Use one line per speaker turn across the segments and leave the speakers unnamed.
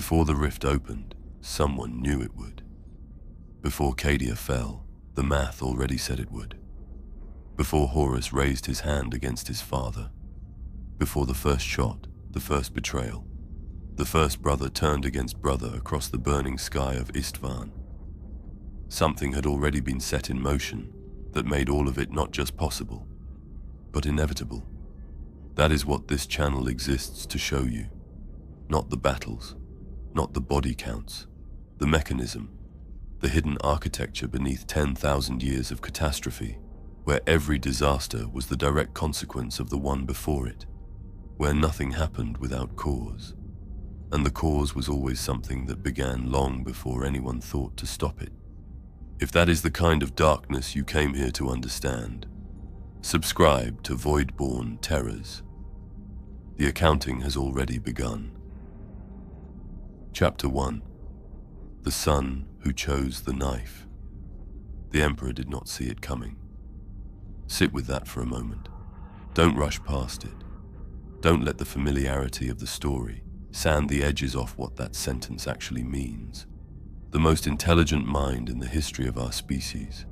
Before the rift opened, someone knew it would. Before Cadia fell, the math already said it would. Before Horus raised his hand against his father. Before the first shot, the first betrayal. The first brother turned against brother across the burning sky of Istvan. Something had already been set in motion that made all of it not just possible, but inevitable. That is what this channel exists to show you. Not the battles, not the body counts, the mechanism, the hidden architecture beneath 10,000 years of catastrophe, where every disaster was the direct consequence of the one before it, where nothing happened without cause. And the cause was always something that began long before anyone thought to stop it. If that is the kind of darkness you came here to understand, subscribe to Voidborn Terrors. The accounting has already begun. Chapter 1. The son who chose the knife. The Emperor did not see it coming. Sit with that for a moment. Don't rush past it. Don't let the familiarity of the story sand the edges off what that sentence actually means. The most intelligent mind in the history of our species,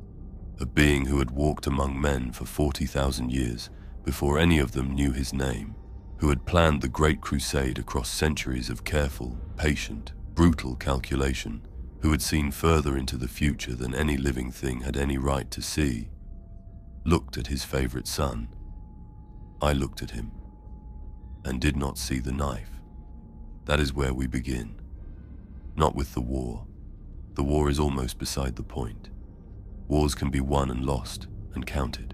a being who had walked among men for 40,000 years before any of them knew his name, who had planned the Great Crusade across centuries of careful, patient, brutal calculation, who had seen further into the future than any living thing had any right to see, looked at his favorite son. I looked at him and did not see the knife. That is where we begin. Not with the war. The war is almost beside the point. Wars can be won and lost and counted.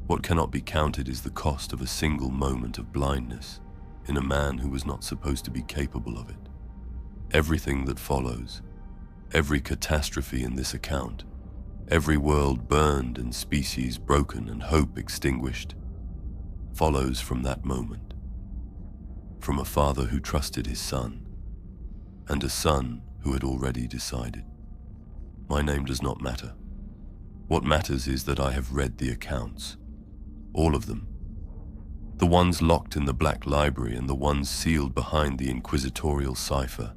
What cannot be counted is the cost of a single moment of blindness in a man who was not supposed to be capable of it. Everything that follows, every catastrophe in this account, every world burned and species broken and hope extinguished, follows from that moment. From a father who trusted his son, and a son who had already decided. My name does not matter. What matters is that I have read the accounts. All of them. The ones locked in the Black Library and the ones sealed behind the inquisitorial cipher,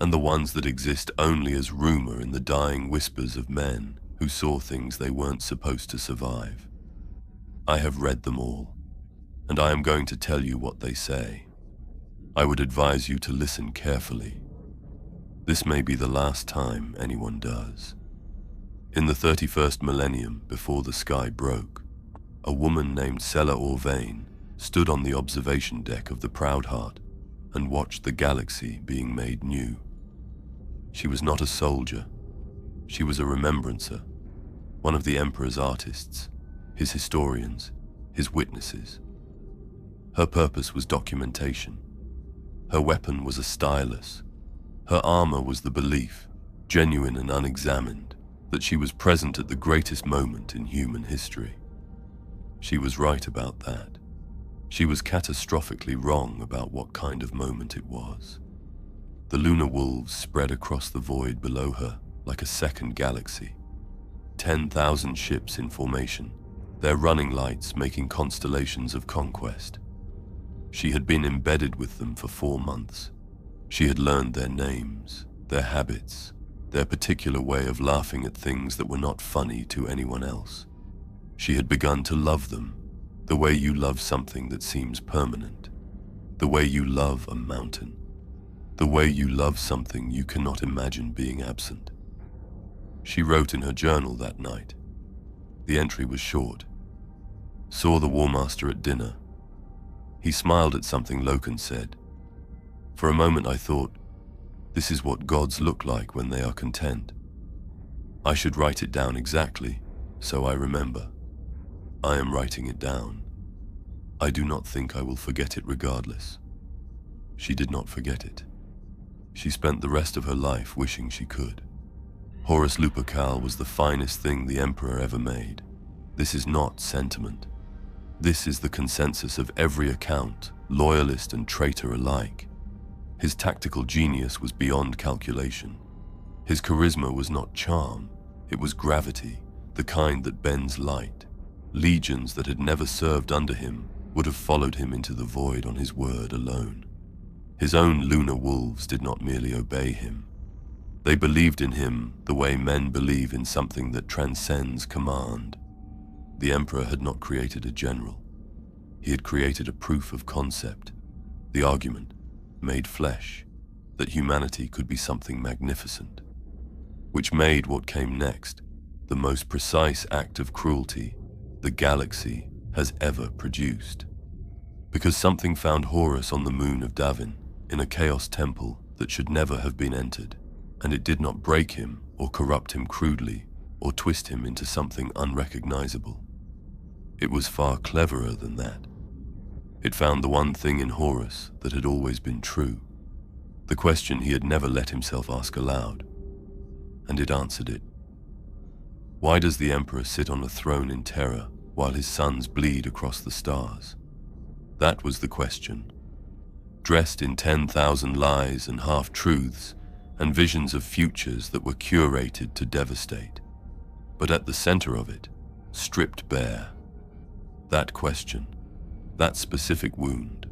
and the ones that exist only as rumor in the dying whispers of men who saw things they weren't supposed to survive. I have read them all, and I am going to tell you what they say. I would advise you to listen carefully. This may be the last time anyone does. In the 31st millennium, before the sky broke, a woman named Sela Orvain stood on the observation deck of the Proudheart and watched the galaxy being made new. She was not a soldier. She was a remembrancer, one of the Emperor's artists, his historians, his witnesses. Her purpose was documentation. Her weapon was a stylus. Her armor was the belief, genuine and unexamined, that she was present at the greatest moment in human history. She was right about that. She was catastrophically wrong about what kind of moment it was. The lunar wolves spread across the void below her like a second galaxy. 10,000 ships in formation, their running lights making constellations of conquest. She had been embedded with them for 4 months. She had learned their names, their habits, their particular way of laughing at things that were not funny to anyone else. She had begun to love them, the way you love something that seems permanent, the way you love a mountain, the way you love something you cannot imagine being absent. She wrote in her journal that night. The entry was short. Saw the War Master at dinner. He smiled at something Loken said. For a moment I thought, this is what gods look like when they are content. I should write it down exactly, so I remember. I am writing it down. I do not think I will forget it regardless. She did not forget it. She spent the rest of her life wishing she could. Horus Lupercal was the finest thing the Emperor ever made. This is not sentiment. This is the consensus of every account, loyalist and traitor alike. His tactical genius was beyond calculation. His charisma was not charm, it was gravity, the kind that bends light. Legions that had never served under him would have followed him into the void on his word alone. His own lunar wolves did not merely obey him. They believed in him the way men believe in something that transcends command. The Emperor had not created a general. He had created a proof of concept, the argument, made flesh, that humanity could be something magnificent, which made what came next the most precise act of cruelty the galaxy has ever produced. Because something found Horus on the moon of Davin in a chaos temple that should never have been entered, and it did not break him or corrupt him crudely or twist him into something unrecognizable. It was far cleverer than that. It found the one thing in Horus that had always been true, the question he had never let himself ask aloud, and it answered it. Why does the Emperor sit on a throne in terror while his sons bleed across the stars? That was the question. Dressed in 10,000 lies and half-truths and visions of futures that were curated to devastate. But at the center of it, stripped bare, that question, that specific wound,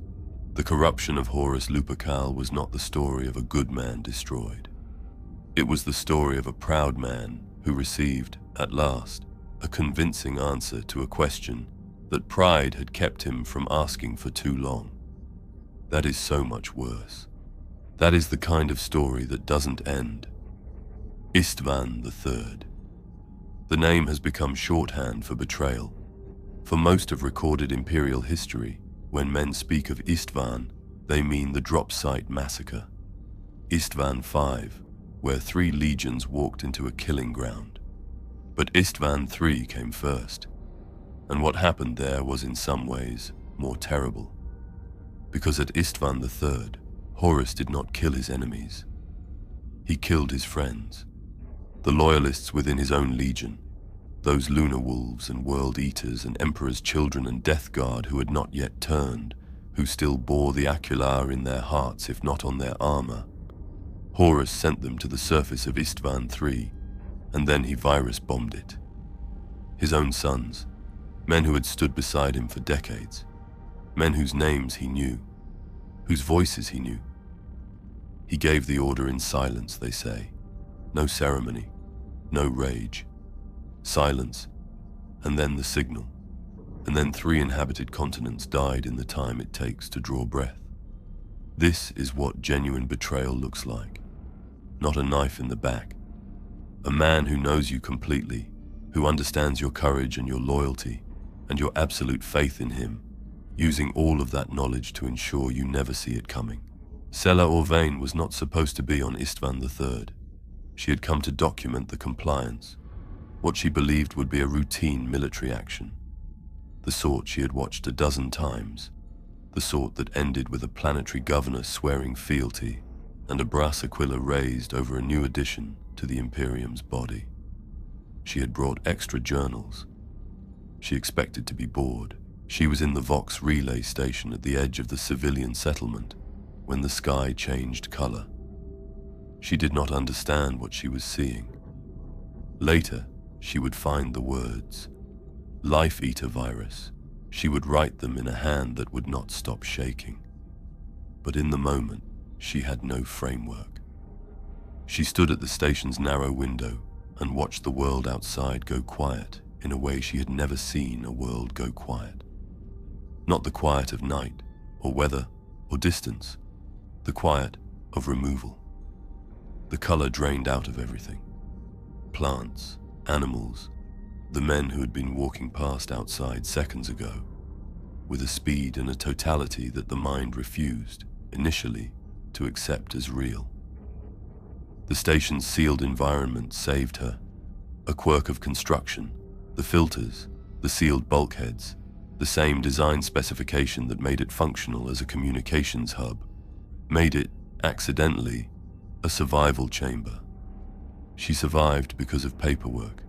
the corruption of Horus Lupercal was not the story of a good man destroyed. It was the story of a proud man who received, at last, a convincing answer to a question that pride had kept him from asking for too long. That is so much worse. That is the kind of story that doesn't end. Istvan III. The name has become shorthand for betrayal. For most of recorded imperial history, when men speak of Istvan, they mean the drop site massacre. Istvan V, where 3 legions walked into a killing ground. But Istvan III came first, and what happened there was in some ways more terrible. Because at Istvan III, Horus did not kill his enemies. He killed his friends, the loyalists within his own legion, those lunar wolves and world eaters and emperor's children and death guard who had not yet turned, who still bore the Acular in their hearts if not on their armor. Horus sent them to the surface of Istvan III, and then he virus-bombed it. His own sons, men who had stood beside him for decades, men whose names he knew, whose voices he knew. He gave the order in silence, they say. No ceremony, no rage. Silence, and then the signal, and then 3 inhabited continents died in the time it takes to draw breath. This is what genuine betrayal looks like. Not a knife in the back. A man who knows you completely, who understands your courage and your loyalty, and your absolute faith in him, using all of that knowledge to ensure you never see it coming. Sela Orvain was not supposed to be on Istvan III. She had come to document the compliance, what she believed would be a routine military action, the sort she had watched a dozen times, the sort that ended with a planetary governor swearing fealty and a brass aquila raised over a new addition to the Imperium's body. She had brought extra journals. She expected to be bored. She was in the Vox relay station at the edge of the civilian settlement when the sky changed color. She did not understand what she was seeing. Later, she would find the words. Life Eater virus. She would write them in a hand that would not stop shaking. But in the moment, she had no framework. She stood at the station's narrow window and watched the world outside go quiet in a way she had never seen a world go quiet. Not the quiet of night, or weather, or distance. The quiet of removal. The color drained out of everything. Plants, animals, the men who had been walking past outside seconds ago, with a speed and a totality that the mind refused, initially, to accept as real. The station's sealed environment saved her. A quirk of construction, the filters, the sealed bulkheads, the same design specification that made it functional as a communications hub, made it, accidentally, a survival chamber. She survived because of paperwork,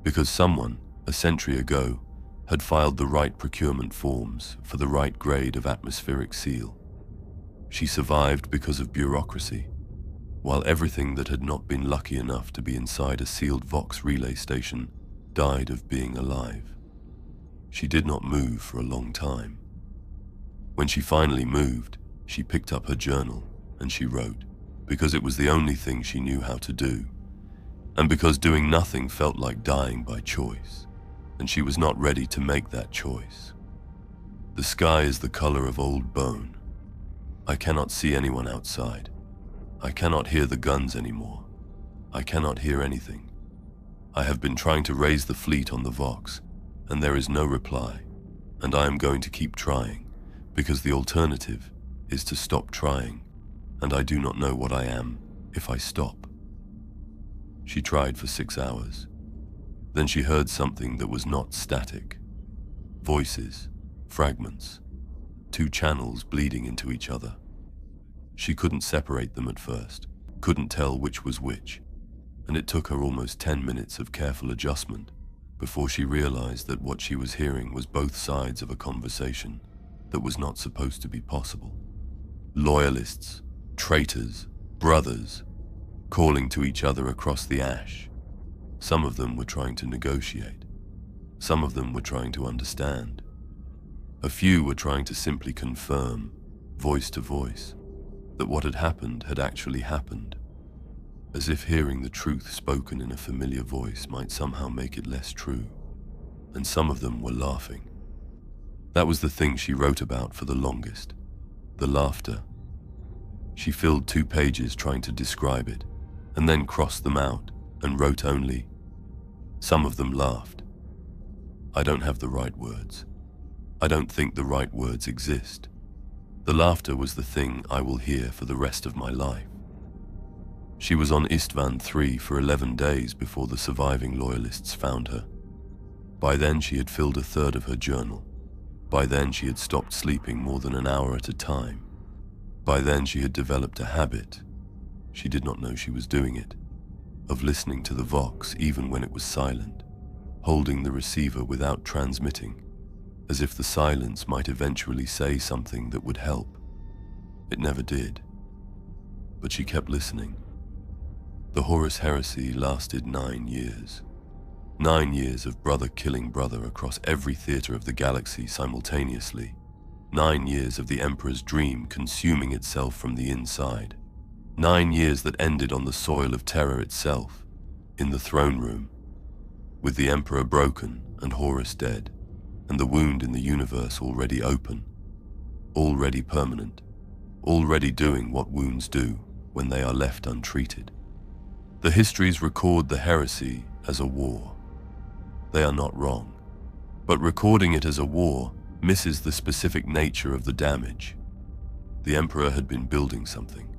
because someone, a century ago, had filed the right procurement forms for the right grade of atmospheric seal. She survived because of bureaucracy, while everything that had not been lucky enough to be inside a sealed Vox relay station died of being alive. She did not move for a long time. When she finally moved, She picked up her journal and she wrote, because it was the only thing she knew how to do, and because doing nothing felt like dying by choice, and she was not ready to make that choice. The sky is the color of old bone. I cannot see anyone outside. I cannot hear the guns anymore. I cannot hear anything. I have been trying to raise the fleet on the Vox, and there is no reply, and I am going to keep trying, because the alternative is to stop trying, and I do not know what I am if I stop. She tried for 6 hours. Then she heard something that was not static. Voices, fragments, 2 channels bleeding into each other. She couldn't separate them at first, couldn't tell which was which, and it took her almost 10 minutes of careful adjustment before she realized that what she was hearing was both sides of a conversation that was not supposed to be possible. Loyalists, traitors, brothers, calling to each other across the ash. Some of them were trying to negotiate. Some of them were trying to understand. A few were trying to simply confirm, voice to voice, that what had actually happened, as if hearing the truth spoken in a familiar voice might somehow make it less true. And some of them were laughing. That was the thing she wrote about for the longest, the laughter. She filled 2 pages trying to describe it, and then crossed them out and wrote only, "Some of them laughed. I don't have the right words. I don't think the right words exist. The laughter was the thing I will hear for the rest of my life." She was on Istvan 3 for 11 days before the surviving loyalists found her. By then she had filled 1/3 of her journal. By then she had stopped sleeping more than an hour at a time. By then she had developed a habit, she did not know she was doing it, of listening to the Vox even when it was silent, holding the receiver without transmitting, as if the silence might eventually say something that would help. It never did, but she kept listening. The Horus heresy lasted 9 years. 9 years of brother killing brother across every theater of the galaxy simultaneously. 9 years of the Emperor's dream consuming itself from the inside. 9 years that ended on the soil of terror itself, in the throne room, with the Emperor broken and Horus dead, and the wound in the universe already open, already permanent, already doing what wounds do when they are left untreated. The histories record the heresy as a war. They are not wrong, but recording it as a war misses the specific nature of the damage. The Emperor had been building something,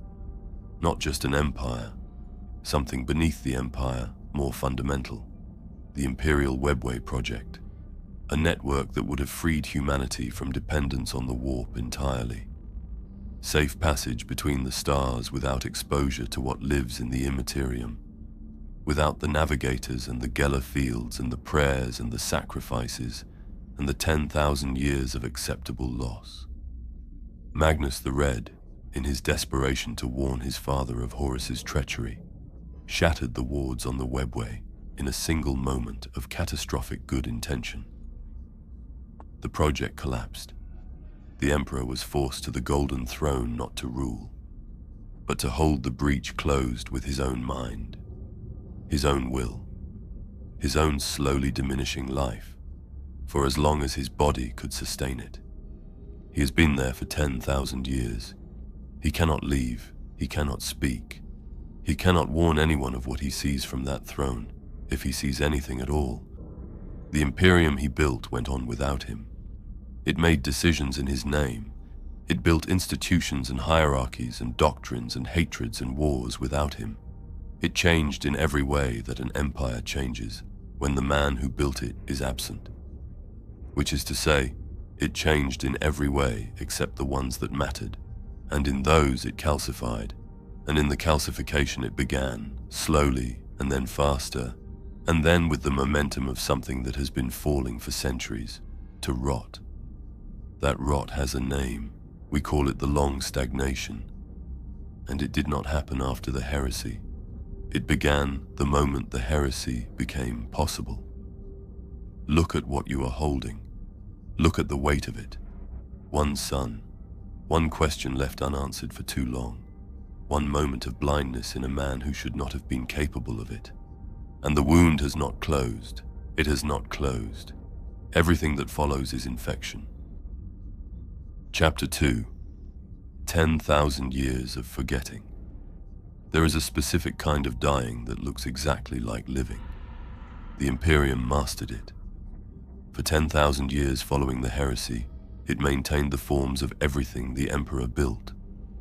not just an empire, something beneath the empire, more fundamental, the Imperial Webway project, a network that would have freed humanity from dependence on the warp entirely. Safe passage between the stars without exposure to what lives in the immaterium, without the navigators and the Geller fields and the prayers and the sacrifices and the 10,000 years of acceptable loss. Magnus the Red, in his desperation to warn his father of Horus's treachery, shattered the wards on the Webway in a single moment of catastrophic good intention. The project collapsed. The Emperor was forced to the Golden Throne not to rule, but to hold the breach closed with his own mind, his own will, his own slowly diminishing life, for as long as his body could sustain it. He has been there for 10,000 years. He cannot leave, he cannot speak. He cannot warn anyone of what he sees from that throne, if he sees anything at all. The Imperium he built went on without him. It made decisions in his name. It built institutions and hierarchies and doctrines and hatreds and wars without him. It changed in every way that an empire changes when the man who built it is absent. Which is to say, it changed in every way except the ones that mattered, and in those it calcified, and in the calcification it began, slowly and then faster, and then with the momentum of something that has been falling for centuries, to rot. That rot has a name. We call it the long stagnation. And it did not happen after the heresy. It began the moment the heresy became possible. Look at what you are holding. Look at the weight of it. One sun, One question left unanswered for too long. One moment of blindness in a man who should not have been capable of it. And the wound has not closed. It has not closed. Everything that follows is infection. Chapter 2. 10,000 years of forgetting. There is a specific kind of dying that looks exactly like living. The Imperium mastered it. For 10,000 years following the heresy, it maintained the forms of everything the Emperor built.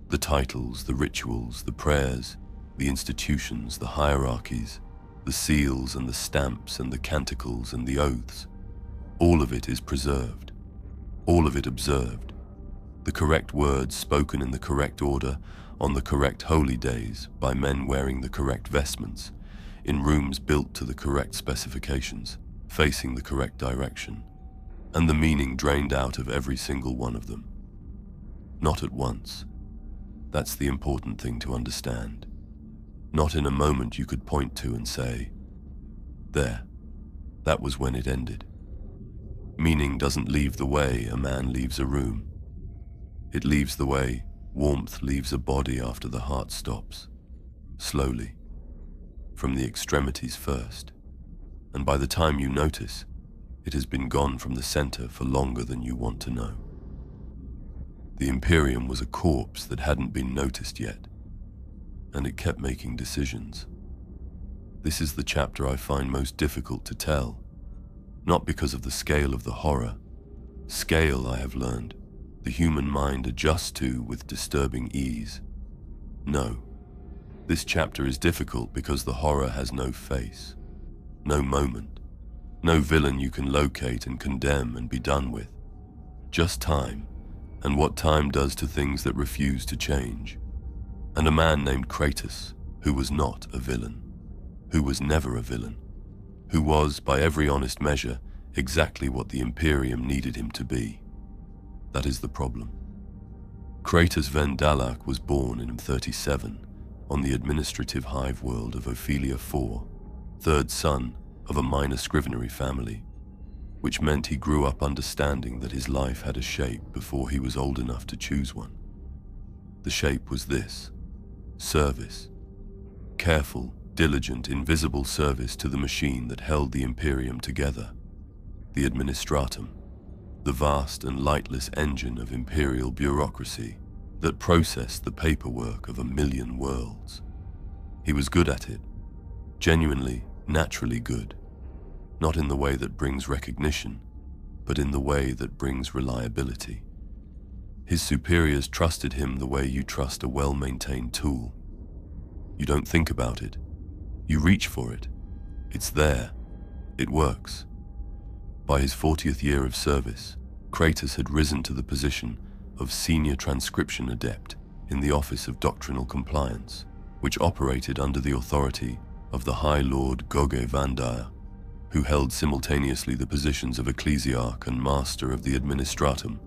The titles, the rituals, the prayers, the institutions, the hierarchies, the seals and the stamps and the canticles and the oaths. All of it is preserved. All of it observed. The correct words spoken in the correct order, on the correct holy days, by men wearing the correct vestments, in rooms built to the correct specifications, facing the correct direction, and the meaning drained out of every single one of them. Not at once. That's the important thing to understand. Not in a moment you could point to and say, there, that was when it ended. Meaning doesn't leave the way a man leaves a room. It leaves the way warmth leaves a body after the heart stops, slowly, from the extremities first, and by the time you notice, it has been gone from the center for longer than you want to know. The Imperium was a corpse that hadn't been noticed yet, and it kept making decisions. This is the chapter I find most difficult to tell, not because of the scale of the horror. Scale, I have learned, the human mind adjusts to with disturbing ease. No, this chapter is difficult because the horror has no face, no moment, no villain you can locate and condemn and be done with. Just time, and what time does to things that refuse to change. And a man named Kratos, who was not a villain, who was never a villain, who was, by every honest measure, exactly what the Imperium needed him to be. That is the problem. Kratos Vendalak was born in 37 on the administrative hive world of Ophelia IV, third son of a minor scrivenery family, which meant he grew up understanding that his life had a shape before he was old enough to choose one. The shape was this: service. Careful, diligent, invisible service to the machine that held the Imperium together, the Administratum, the vast and lightless engine of imperial bureaucracy that processed the paperwork of 1,000,000 worlds. He was good at it, genuinely, naturally good, not in the way that brings recognition, but in the way that brings reliability. His superiors trusted him the way you trust a well-maintained tool. You don't think about it, you reach for it. It's there, it works. By his 40th year of service, Kratos had risen to the position of Senior Transcription Adept in the Office of Doctrinal Compliance, which operated under the authority of the High Lord Goge Vandire, who held simultaneously the positions of Ecclesiarch and Master of the Administratum,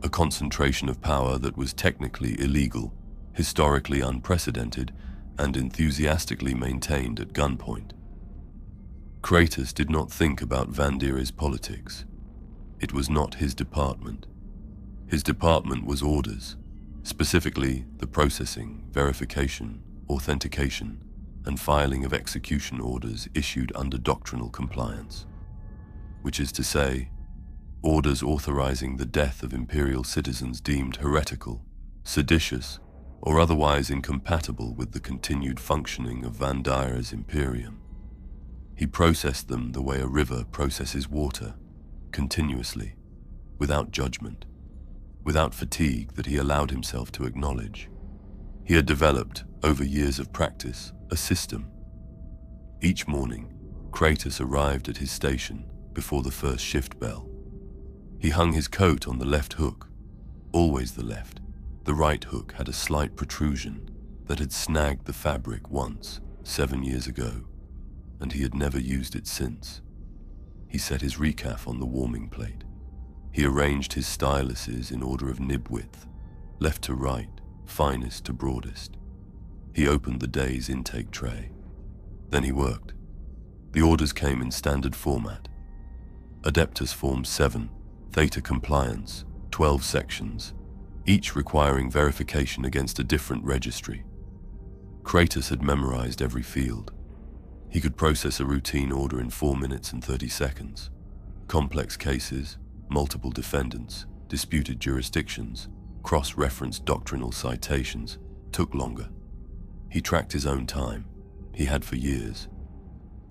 a concentration of power that was technically illegal, historically unprecedented, and enthusiastically maintained at gunpoint. Kratos did not think about Vandire's politics. It was not his department. His department was orders, specifically the processing, verification, authentication, and filing of execution orders issued under doctrinal compliance, which is to say, orders authorizing the death of imperial citizens deemed heretical, seditious, or otherwise incompatible with the continued functioning of Vandire's Imperium. He processed them the way a river processes water, continuously, without judgment, without fatigue that he allowed himself to acknowledge. He had developed, over years of practice, a system. Each morning, Kratos arrived at his station before the first shift bell. He hung his coat on the left hook, always the left. The right hook had a slight protrusion that had snagged the fabric once, 7 years ago, and he had never used it since. He set his recaf on the warming plate. He arranged his styluses in order of nib width, left to right, finest to broadest. He opened the day's intake tray. Then he worked. The orders came in standard format. Adeptus Form 7, Theta Compliance, 12 sections, each requiring verification against a different registry. Kratos had memorized every field. He could process a routine order in 4 minutes and 30 seconds. Complex cases, multiple defendants, disputed jurisdictions, cross-referenced doctrinal citations took longer. He tracked his own time. He had for years.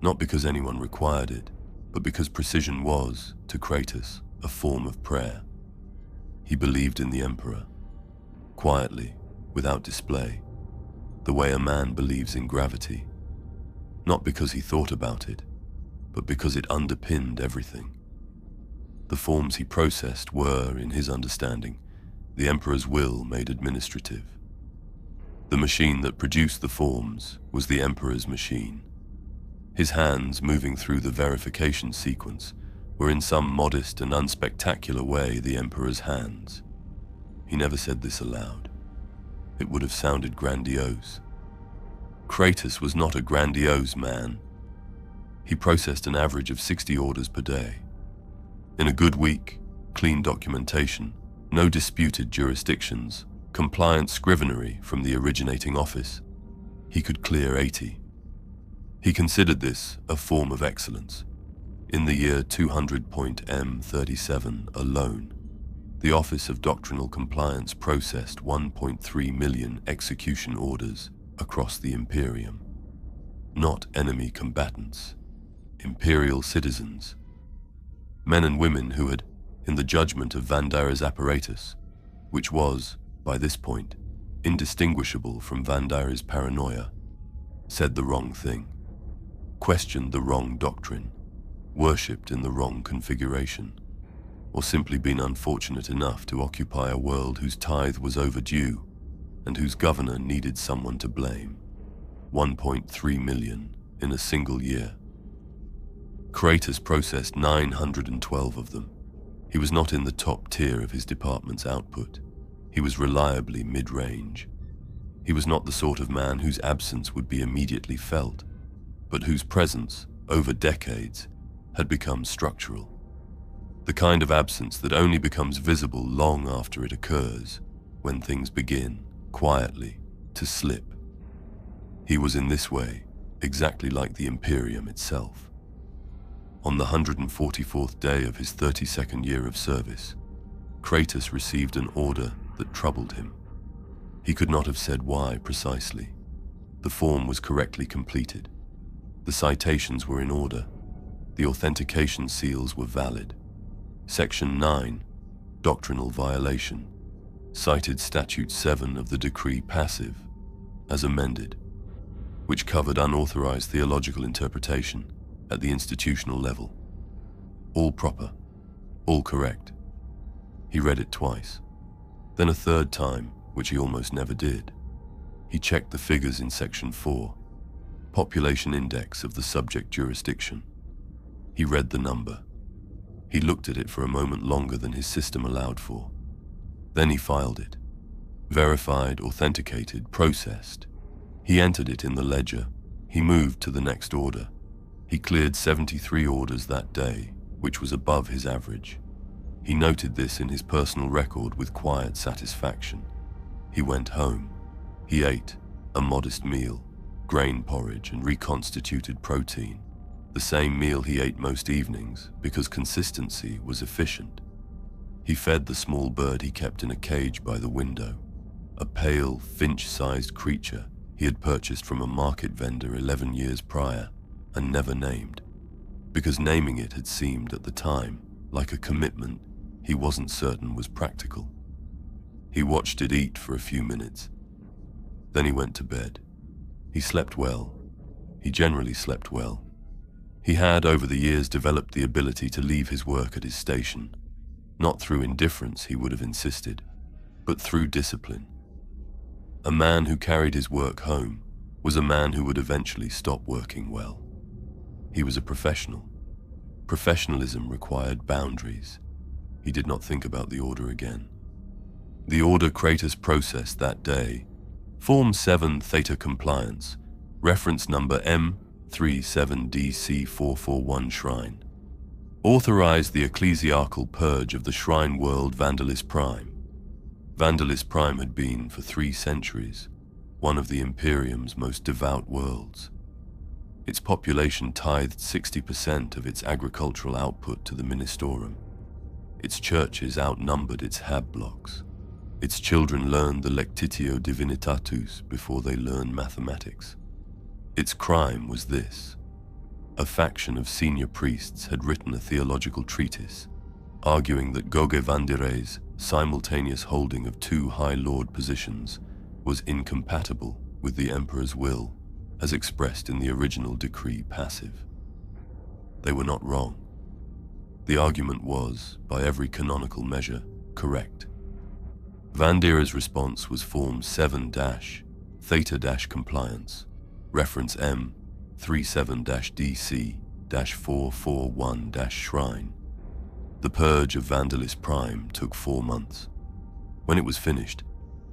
Not because anyone required it, but because precision was, to Kratos, a form of prayer. He believed in the Emperor, quietly, without display, the way a man believes in gravity. Not because he thought about it, but because it underpinned everything. The forms he processed were, in his understanding, the Emperor's will made administrative. The machine that produced the forms was the Emperor's machine. His hands, moving through the verification sequence, were in some modest and unspectacular way the Emperor's hands. He never said this aloud. It would have sounded grandiose. Kratos was not a grandiose man. He processed an average of 60 orders per day. In a good week, clean documentation, no disputed jurisdictions, compliant scrivenery from the originating office, he could clear 80. He considered this a form of excellence. In the year 200.M37 alone, the Office of Doctrinal Compliance processed 1.3 million execution orders across the Imperium. Not enemy combatants, Imperial citizens. Men and women who had, in the judgment of Vandara's apparatus, which was, by this point, indistinguishable from Vandara's paranoia, said the wrong thing, questioned the wrong doctrine, worshipped in the wrong configuration, or simply been unfortunate enough to occupy a world whose tithe was overdue and whose governor needed someone to blame. 1.3 million in a single year. Kratos processed 912 of them. He was not in the top tier of his department's output. He was reliably mid-range. He was not the sort of man whose absence would be immediately felt, but whose presence, over decades, had become structural. The kind of absence that only becomes visible long after it occurs, when things begin, quietly, to slip. He was in this way, exactly like the Imperium itself. On the 144th day of his 32nd year of service, Kratos received an order that troubled him. He could not have said why precisely. The form was correctly completed. The citations were in order. The authentication seals were valid. Section 9, Doctrinal Violation, cited Statute 7 of the Decree Passive, as amended, which covered unauthorized theological interpretation at the institutional level. All proper, all correct. He read it twice, then a third time, which he almost never did. He checked the figures in Section 4, Population Index of the subject jurisdiction. He read the number. He looked at it for a moment longer than his system allowed for. Then he filed it. Verified, authenticated, processed. He entered it in the ledger. He moved to the next order. He cleared 73 orders that day, which was above his average. He noted this in his personal record with quiet satisfaction. He went home. He ate a modest meal, grain porridge and reconstituted protein. The same meal he ate most evenings because consistency was efficient. He fed the small bird he kept in a cage by the window, a pale, finch-sized creature he had purchased from a market vendor 11 years prior and never named, because naming it had seemed at the time like a commitment he wasn't certain was practical. He watched it eat for a few minutes. Then he went to bed. He slept well. He generally slept well. He had, over the years, developed the ability to leave his work at his station, not through indifference, he would have insisted, but through discipline. A man who carried his work home was a man who would eventually stop working well. He was a professional. Professionalism required boundaries. He did not think about the order again. The order Kratos processed that day, Form 7 Theta Compliance, reference number M37DC441 Shrine, authorized the ecclesiarchal purge of the Shrine World Vandalis Prime. Vandalis Prime had been, for 3 centuries, one of the Imperium's most devout worlds. Its population tithed 60% of its agricultural output to the Ministorum. Its churches outnumbered its hab blocks. Its children learned the Lectitio Divinitatus before they learned mathematics. Its crime was this: a faction of senior priests had written a theological treatise arguing that Goge Vandire's simultaneous holding of 2 High Lord positions was incompatible with the Emperor's will as expressed in the original decree passive. They were not wrong. The argument was, by every canonical measure, correct. Vandira's response was Form 7-Theta-Compliance, reference M 37-DC-441-Shrine. The purge of Vandalis Prime took 4 months. When it was finished,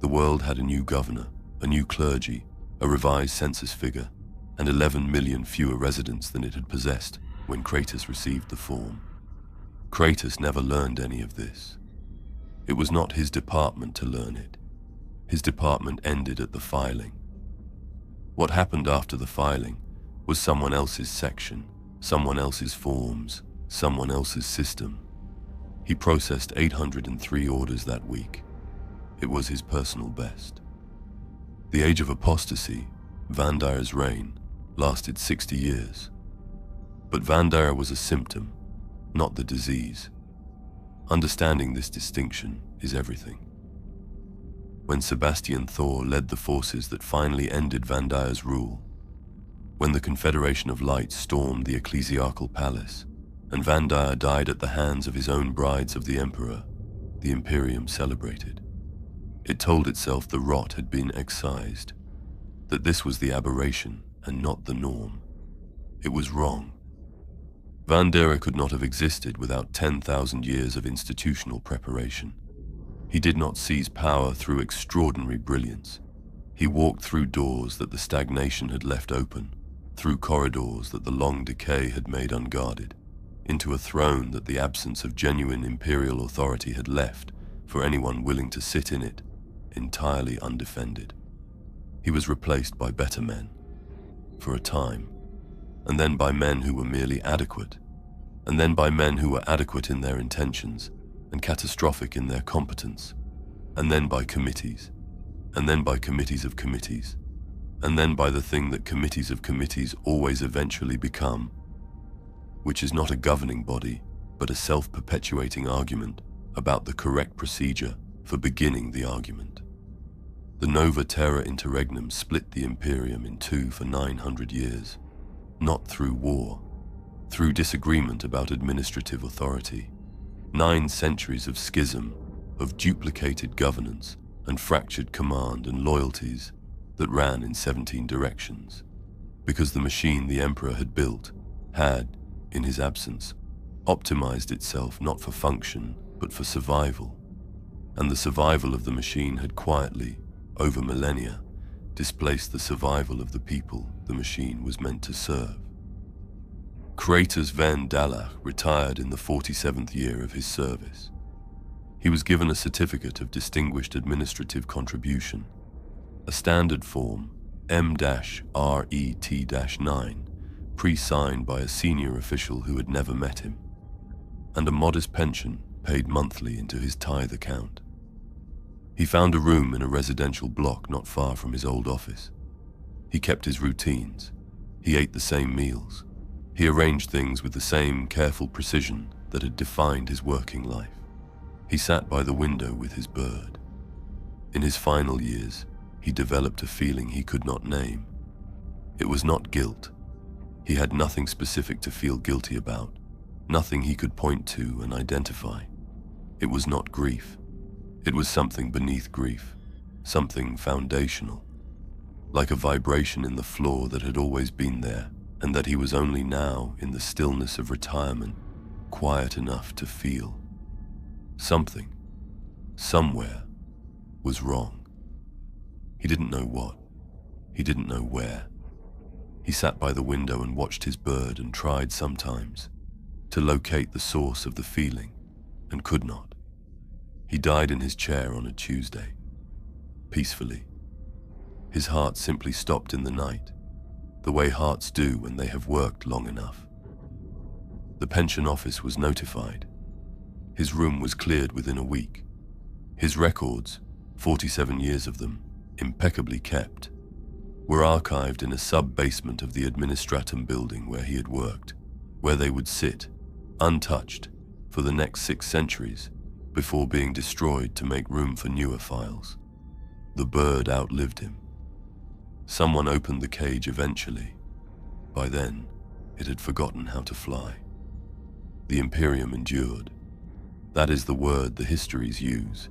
the world had a new governor, a new clergy, a revised census figure, and 11 million fewer residents than it had possessed when Kratos received the form. Kratos never learned any of this. It was not his department to learn it. His department ended at the filing. What happened after the filing was someone else's section, someone else's forms, someone else's system. He processed 803 orders that week. It was his personal best. The age of apostasy, Vandira's reign, lasted 60 years. But Vandira was a symptom, not the disease. Understanding this distinction is everything. When Sebastian Thor led the forces that finally ended Vandira's rule, when the Confederation of Light stormed the ecclesiastical palace, and Vandira died at the hands of his own brides of the Emperor, the Imperium celebrated. It told itself the rot had been excised, that this was the aberration and not the norm. It was wrong. Vandira could not have existed without 10,000 years of institutional preparation. He did not seize power through extraordinary brilliance. He walked through doors that the stagnation had left open, through corridors that the long decay had made unguarded, into a throne that the absence of genuine imperial authority had left for anyone willing to sit in it, entirely undefended. He was replaced by better men, for a time, and then by men who were merely adequate, and then by men who were adequate in their intentions and catastrophic in their competence, and then by committees, and then by committees of committees, and then by the thing that committees of committees always eventually become, which is not a governing body, but a self-perpetuating argument about the correct procedure for beginning the argument. The Nova Terra Interregnum split the Imperium in 2 for 900 years, not through war, through disagreement about administrative authority. 9 centuries of schism, of duplicated governance and fractured command and loyalties that ran in 17 directions, because the machine the Emperor had built had, in his absence, optimized itself not for function but for survival, and the survival of the machine had quietly, over millennia, displaced the survival of the people the machine was meant to serve. Kratos Van Dalach retired in the 47th year of his service. He was given a certificate of distinguished administrative contribution, a standard form M-RET-9, pre-signed by a senior official who had never met him, and a modest pension paid monthly into his tithe account. He found a room in a residential block not far from his old office. He kept his routines. He ate the same meals. He arranged things with the same careful precision that had defined his working life. He sat by the window with his bird. In his final years, he developed a feeling he could not name. It was not guilt. He had nothing specific to feel guilty about, nothing he could point to and identify. It was not grief. It was something beneath grief, something foundational, like a vibration in the floor that had always been there, and that he was only now, in the stillness of retirement, quiet enough to feel. Something, somewhere, was wrong. He didn't know what. He didn't know where. He sat by the window and watched his bird and tried sometimes to locate the source of the feeling, and could not. He died in his chair on a Tuesday, peacefully. His heart simply stopped in the night, the way hearts do when they have worked long enough. The pension office was notified. His room was cleared within a week. His records, 47 years of them, impeccably kept, were archived in a sub-basement of the administratum building where he had worked, where they would sit, untouched, for the next 6 centuries, before being destroyed to make room for newer files. The bird outlived him. Someone opened the cage eventually. By then, it had forgotten how to fly. The Imperium endured. That is the word the histories use.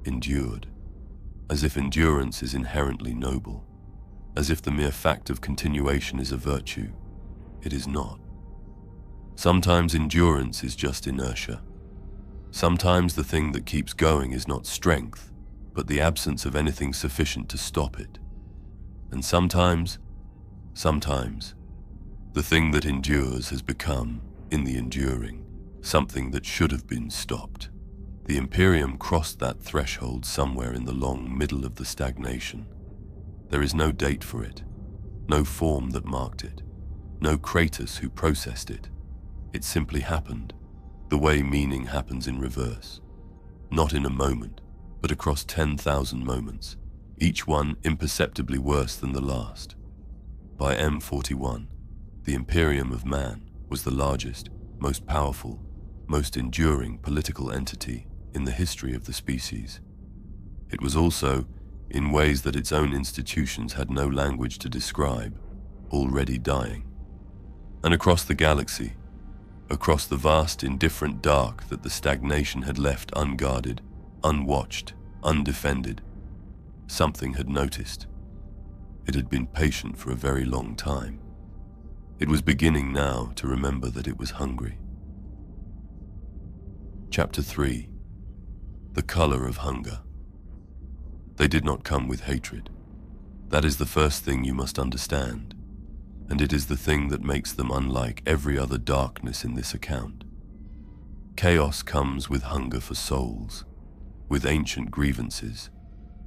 Endured. As if endurance is inherently noble. As if the mere fact of continuation is a virtue. It is not. Sometimes endurance is just inertia. Sometimes the thing that keeps going is not strength, but the absence of anything sufficient to stop it. And sometimes, the thing that endures has become, in the enduring, something that should have been stopped. The Imperium crossed that threshold somewhere in the long middle of the stagnation. There is no date for it, no form that marked it, no Kratos who processed it. It simply happened, the way meaning happens in reverse. Not in a moment, but across 10,000 moments, each one imperceptibly worse than the last. By M41, the Imperium of Man was the largest, most powerful, most enduring political entity in the history of the species. It was also, in ways that its own institutions had no language to describe, already dying. And across the galaxy, across the vast indifferent dark that the stagnation had left unguarded, unwatched, undefended, something had noticed. It had been patient for a very long time. It was beginning now to remember that it was hungry. Chapter 3. The color of hunger. They did not come with hatred. That is the first thing you must understand, and it is the thing that makes them unlike every other darkness in this account. Chaos comes with hunger for souls, with ancient grievances,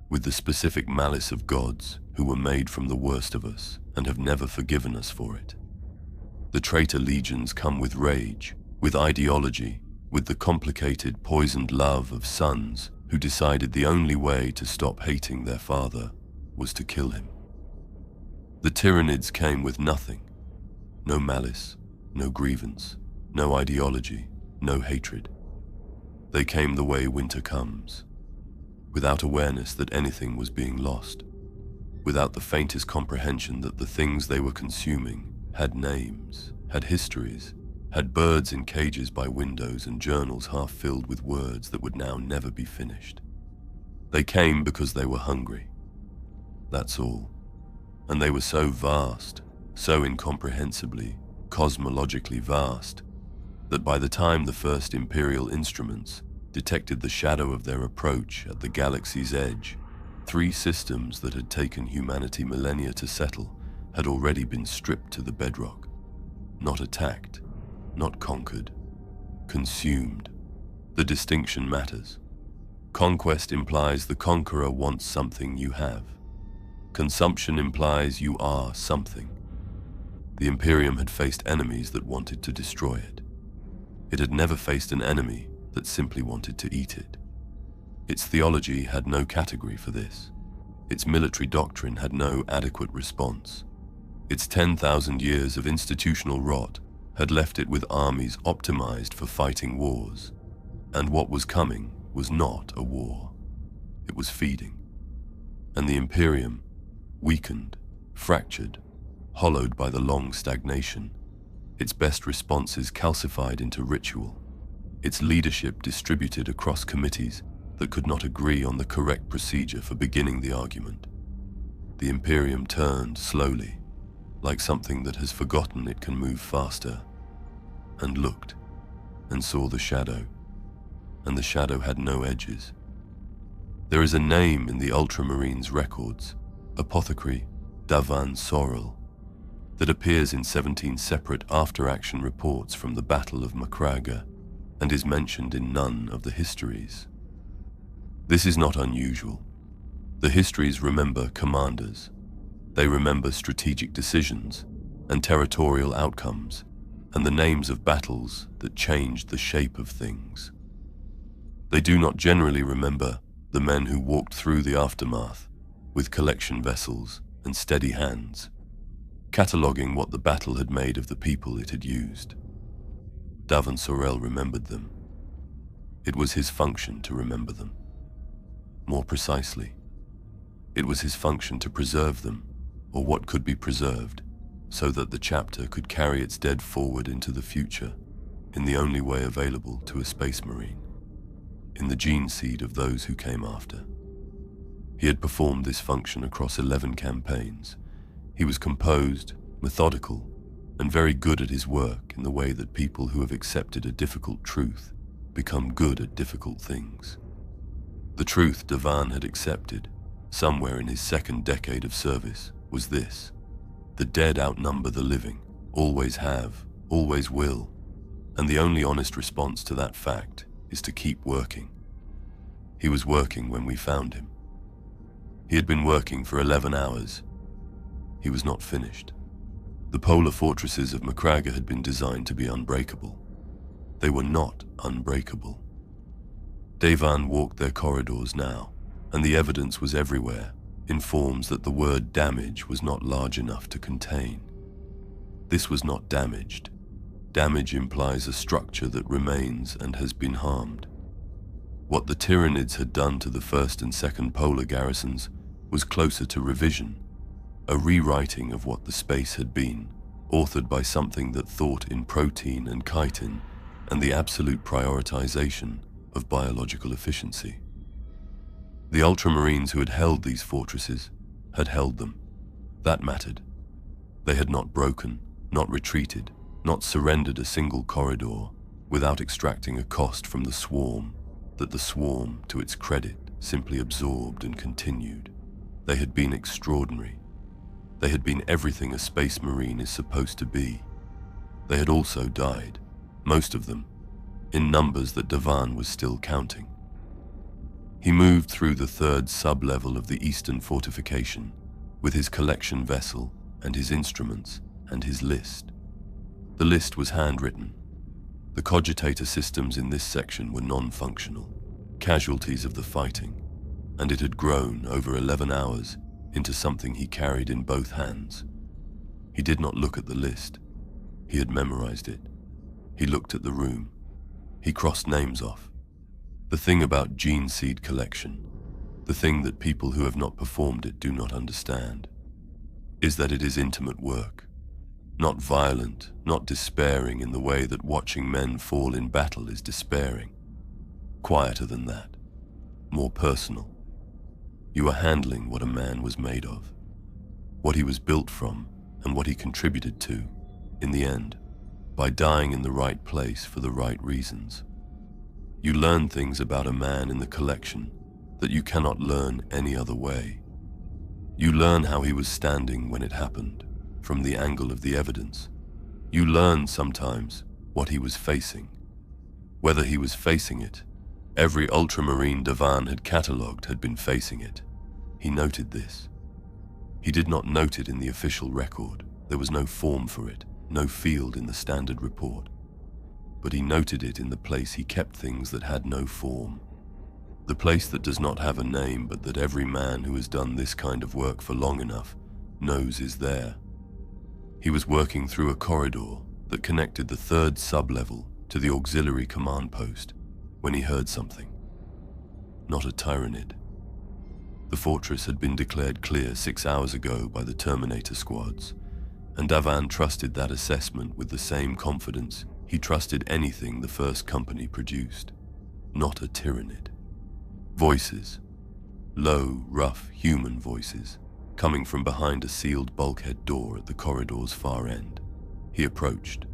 with the specific malice of gods who were made from the worst of us and have never forgiven us for it. The traitor legions come with rage, with ideology, with the complicated, poisoned love of sons who decided the only way to stop hating their father was to kill him. The Tyranids came with nothing, no malice, no grievance, no ideology, no hatred. They came the way winter comes, without awareness that anything was being lost, without the faintest comprehension that the things they were consuming had names, had histories, had birds in cages by windows and journals half filled with words that would now never be finished. They came because they were hungry. That's all. And they were so vast, so incomprehensibly, cosmologically vast, that by the time the first Imperial instruments detected the shadow of their approach at the galaxy's edge, 3 systems that had taken humanity millennia to settle had already been stripped to the bedrock. Not attacked, not conquered, consumed. The distinction matters. Conquest implies the conqueror wants something you have. Consumption implies you are something. The Imperium had faced enemies that wanted to destroy it. It had never faced an enemy that simply wanted to eat it. Its theology had no category for this. Its military doctrine had no adequate response. Its 10,000 years of institutional rot had left it with armies optimized for fighting wars. And what was coming was not a war. It was feeding. And the Imperium, weakened, fractured, hollowed by the long stagnation, its best responses calcified into ritual, its leadership distributed across committees that could not agree on the correct procedure for beginning the argument. The Imperium turned slowly, like something that has forgotten it can move faster, and looked, and saw the shadow, and the shadow had no edges. There is a name in the Ultramarines' records, Apothecary Davan Sorrel, that appears in 17 separate after-action reports from the Battle of Macraga, and is mentioned in none of the histories. This is not unusual. The histories remember commanders. They remember strategic decisions and territorial outcomes and the names of battles that changed the shape of things. They do not generally remember the men who walked through the aftermath with collection vessels and steady hands, cataloguing what the battle had made of the people it had used. Davin Sorel remembered them. It was his function to remember them. More precisely, it was his function to preserve them, or what could be preserved, so that the chapter could carry its dead forward into the future in the only way available to a space marine, in the gene seed of those who came after. He had performed this function across 11 campaigns. He was composed, methodical, and very good at his work in the way that people who have accepted a difficult truth become good at difficult things. The truth Davan had accepted, somewhere in his second decade of service, was this: the dead outnumber the living, always have, always will, and the only honest response to that fact is to keep working. He was working when we found him. He had been working for 11 hours. He was not finished. The polar fortresses of Macraga had been designed to be unbreakable. They were not unbreakable. Davan walked their corridors now, and the evidence was everywhere, in forms that the word damage was not large enough to contain. This was not damaged. Damage implies a structure that remains and has been harmed. What the Tyranids had done to the first and second polar garrisons was closer to revision, a rewriting of what the space had been, authored by something that thought in protein and chitin and the absolute prioritization of biological efficiency. The Ultramarines who had held these fortresses had held them. That mattered. They had not broken, not retreated, not surrendered a single corridor without extracting a cost from the swarm that the swarm, to its credit, simply absorbed and continued. They had been extraordinary. They had been everything a space marine is supposed to be. They had also died, most of them, in numbers that Davan was still counting. He moved through the third sub-level of the eastern fortification with his collection vessel and his instruments and his list. The list was handwritten. The cogitator systems in this section were non-functional, casualties of the fighting, and it had grown over 11 hours into something he carried in both hands. He did not look at the list. He had memorized it. He looked at the room. He crossed names off. The thing about gene seed collection, the thing that people who have not performed it do not understand, is that it is intimate work, not violent, not despairing in the way that watching men fall in battle is despairing. Quieter than that, more personal. You are handling what a man was made of, what he was built from, and what he contributed to, in the end, by dying in the right place for the right reasons. You learn things about a man in the collection that you cannot learn any other way. You learn how he was standing when it happened, from the angle of the evidence. You learn sometimes what he was facing. Whether he was facing it, every ultramarine Davan had catalogued had been facing it. He noted this. He did not note it in the official record. There was no form for it, no field in the standard report. But he noted it in the place he kept things that had no form. The place that does not have a name, but that every man who has done this kind of work for long enough knows is there. He was working through a corridor that connected the third sub-level to the auxiliary command post when he heard something. Not a Tyranid. The fortress had been declared clear 6 hours ago by the Terminator squads, and Davan trusted that assessment with the same confidence he trusted anything the first company produced. Not a Tyranid. Voices. Low, rough, human voices, coming from behind a sealed bulkhead door at the corridor's far end. He approached.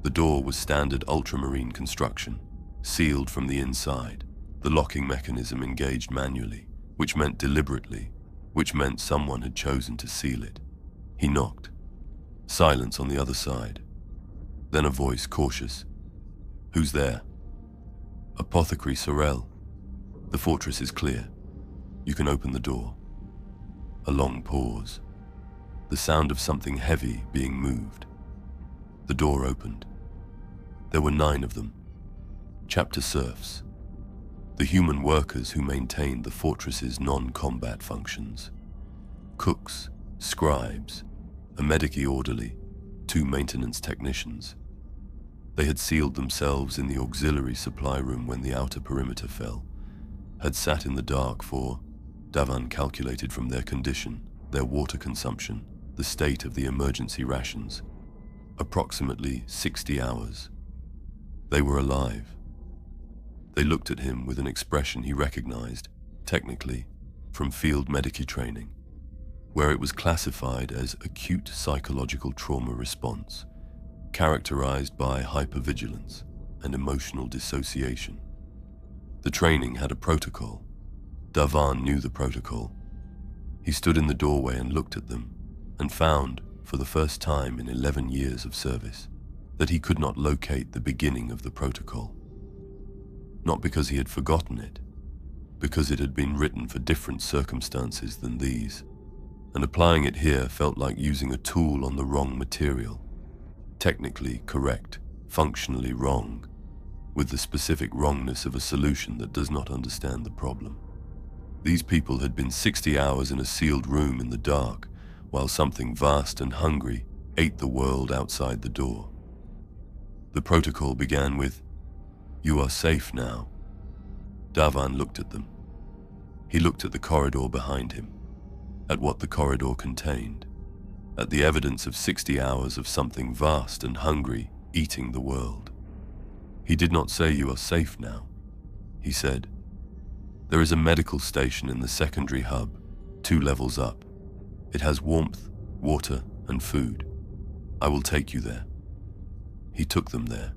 The door was standard ultramarine construction, sealed from the inside, the locking mechanism engaged manually, which meant deliberately, which meant someone had chosen to seal it. He knocked. Silence on the other side. Then a voice, cautious. "Who's there?" "Apothecary Sorel." The fortress is clear. You can open the door. A long pause. The sound of something heavy being moved. The door opened. There were 9 of them. Chapter serfs. The human workers who maintained the fortress's non-combat functions. Cooks, scribes, a medici orderly, 2 maintenance technicians. They had sealed themselves in the auxiliary supply room when the outer perimeter fell, had sat in the dark for, Davan calculated from their condition, their water consumption, the state of the emergency rations, approximately 60 hours. They were alive. They looked at him with an expression he recognized, technically, from field medici training, where it was classified as acute psychological trauma response, characterized by hypervigilance and emotional dissociation. The training had a protocol. Davan knew the protocol. He stood in the doorway and looked at them, and found, for the first time in 11 years of service, that he could not locate the beginning of the protocol. Not because he had forgotten it, because it had been written for different circumstances than these, and applying it here felt like using a tool on the wrong material. Technically correct, functionally wrong, with the specific wrongness of a solution that does not understand the problem. These people had been 60 hours in a sealed room in the dark, while something vast and hungry ate the world outside the door. The protocol began with, "You are safe now." Davan looked at them. He looked at the corridor behind him, at what the corridor contained, at the evidence of 60 hours of something vast and hungry eating the world. He did not say, "You are safe now." He said, "There is a medical station in the secondary hub, 2 levels up. It has warmth, water, and food. I will take you there." He took them there.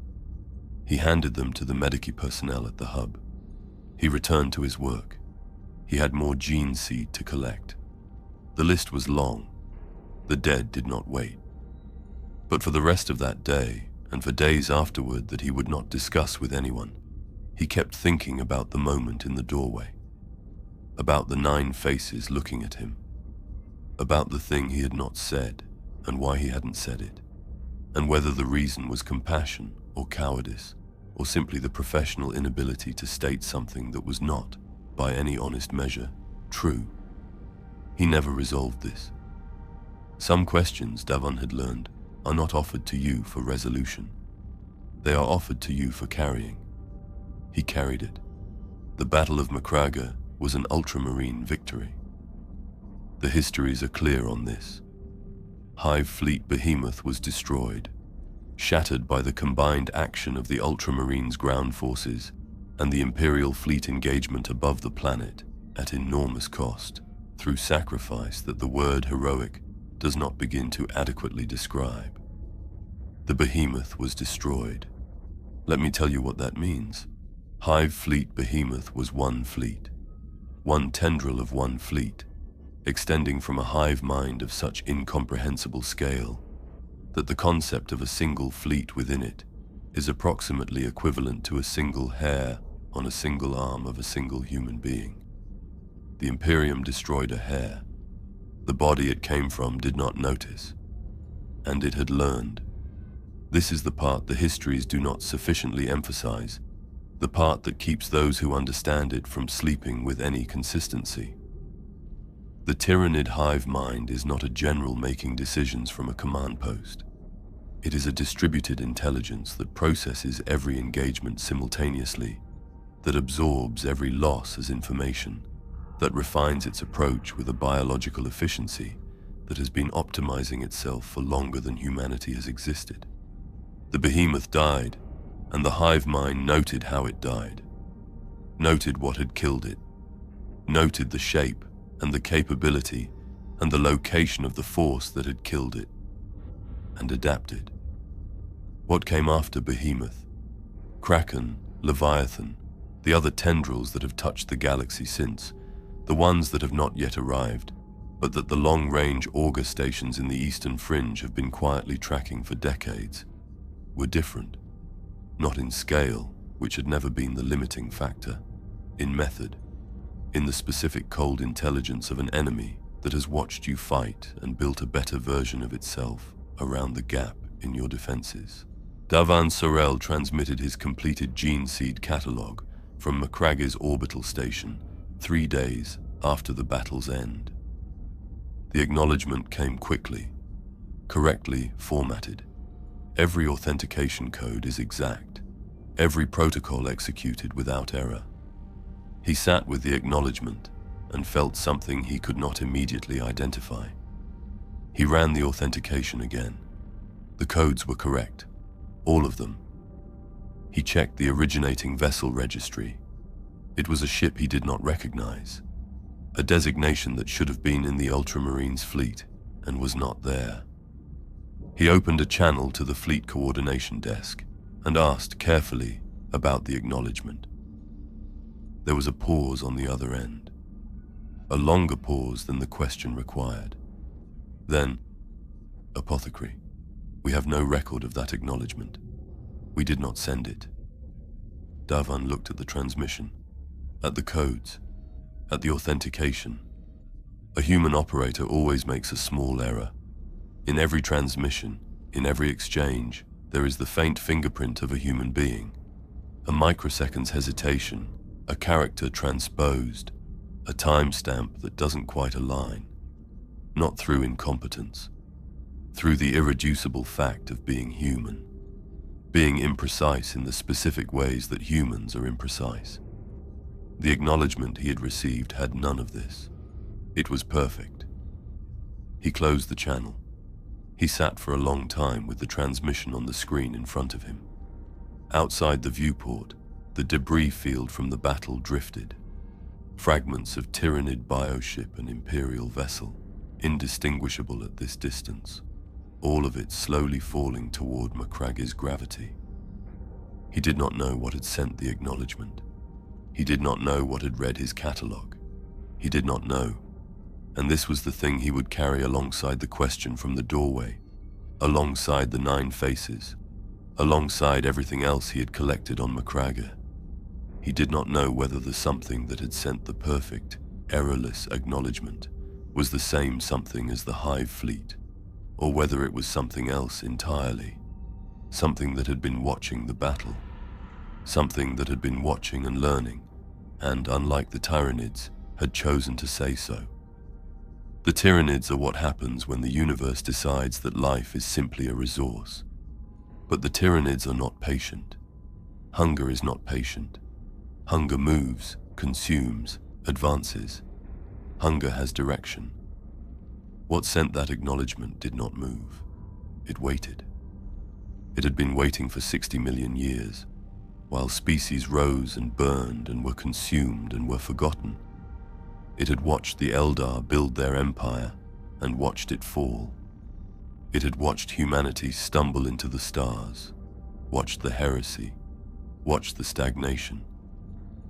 He handed them to the medici personnel at the hub. He returned to his work. He had more gene seed to collect. The list was long. The dead did not wait. But for the rest of that day, and for days afterward that he would not discuss with anyone, he kept thinking about the moment in the doorway, about the 9 faces looking at him, about the thing he had not said and why he hadn't said it, and whether the reason was compassion or cowardice, or simply the professional inability to state something that was not, by any honest measure, true. He never resolved this. Some questions, Davan had learned, are not offered to you for resolution. They are offered to you for carrying. He carried it. The Battle of Macraga was an ultramarine victory. The histories are clear on this. Hive Fleet Behemoth was destroyed, shattered by the combined action of the Ultramarines' ground forces and the Imperial fleet engagement above the planet at enormous cost, through sacrifice that the word heroic does not begin to adequately describe. The Behemoth was destroyed. Let me tell you what that means. Hive Fleet Behemoth was one fleet, one tendril of one fleet, extending from a hive mind of such incomprehensible scale that the concept of a single fleet within it is approximately equivalent to a single hair on a single arm of a single human being. The Imperium destroyed a hair. The body it came from did not notice, and it had learned. This is the part the histories do not sufficiently emphasize, the part that keeps those who understand it from sleeping with any consistency. The tyrannid hive mind is not a general making decisions from a command post. It is a distributed intelligence that processes every engagement simultaneously, that absorbs every loss as information, that refines its approach with a biological efficiency that has been optimizing itself for longer than humanity has existed. The behemoth died, and the hive mind noted how it died, noted what had killed it, noted the shape and the capability and the location of the force that had killed it, and adapted. What came after Behemoth? Kraken, Leviathan, the other tendrils that have touched the galaxy since, the ones that have not yet arrived, but that the long-range auger stations in the eastern fringe have been quietly tracking for decades, were different. Not in scale, which had never been the limiting factor, in method, in the specific cold intelligence of an enemy that has watched you fight and built a better version of itself around the gap in your defenses. Davan Sorel transmitted his completed gene seed catalogue from Macragge's orbital station 3 days after the battle's end. The acknowledgement came quickly, correctly formatted. Every authentication code is exact, every protocol executed without error. He sat with the acknowledgement and felt something he could not immediately identify. He ran the authentication again. The codes were correct, all of them. He checked the originating vessel registry. It was a ship he did not recognize, a designation that should have been in the Ultramarines fleet and was not there. He opened a channel to the fleet coordination desk and asked carefully about the acknowledgement. There was a pause on the other end, a longer pause than the question required. Then, "Apothecary, we have no record of that acknowledgement. We did not send it." Davan looked at the transmission, at the codes, at the authentication. A human operator always makes a small error. In every transmission, in every exchange, there is the faint fingerprint of a human being, a microsecond's hesitation, a character transposed, a timestamp that doesn't quite align, not through incompetence, through the irreducible fact of being human, being imprecise in the specific ways that humans are imprecise. The acknowledgement he had received had none of this. It was perfect. He closed the channel. He sat for a long time with the transmission on the screen in front of him. Outside the viewport, the debris field from the battle drifted. Fragments of Tyranid bioship and Imperial vessel, indistinguishable at this distance, all of it slowly falling toward Macragge's gravity. He did not know what had sent the acknowledgement. He did not know what had read his catalogue. He did not know. And this was the thing he would carry alongside the question from the doorway, alongside the 9 faces, alongside everything else he had collected on Macragge. He did not know whether the something that had sent the perfect, errorless acknowledgement was the same something as the Hive fleet, or whether it was something else entirely, something that had been watching the battle, something that had been watching and learning, and, unlike the Tyranids, had chosen to say so. The Tyranids are what happens when the universe decides that life is simply a resource. But the Tyranids are not patient. Hunger is not patient. Hunger moves, consumes, advances. Hunger has direction. What sent that acknowledgement did not move. It waited. It had been waiting for 60 million years, while species rose and burned and were consumed and were forgotten. It had watched the Eldar build their empire and watched it fall. It had watched humanity stumble into the stars, watched the heresy, watched the stagnation,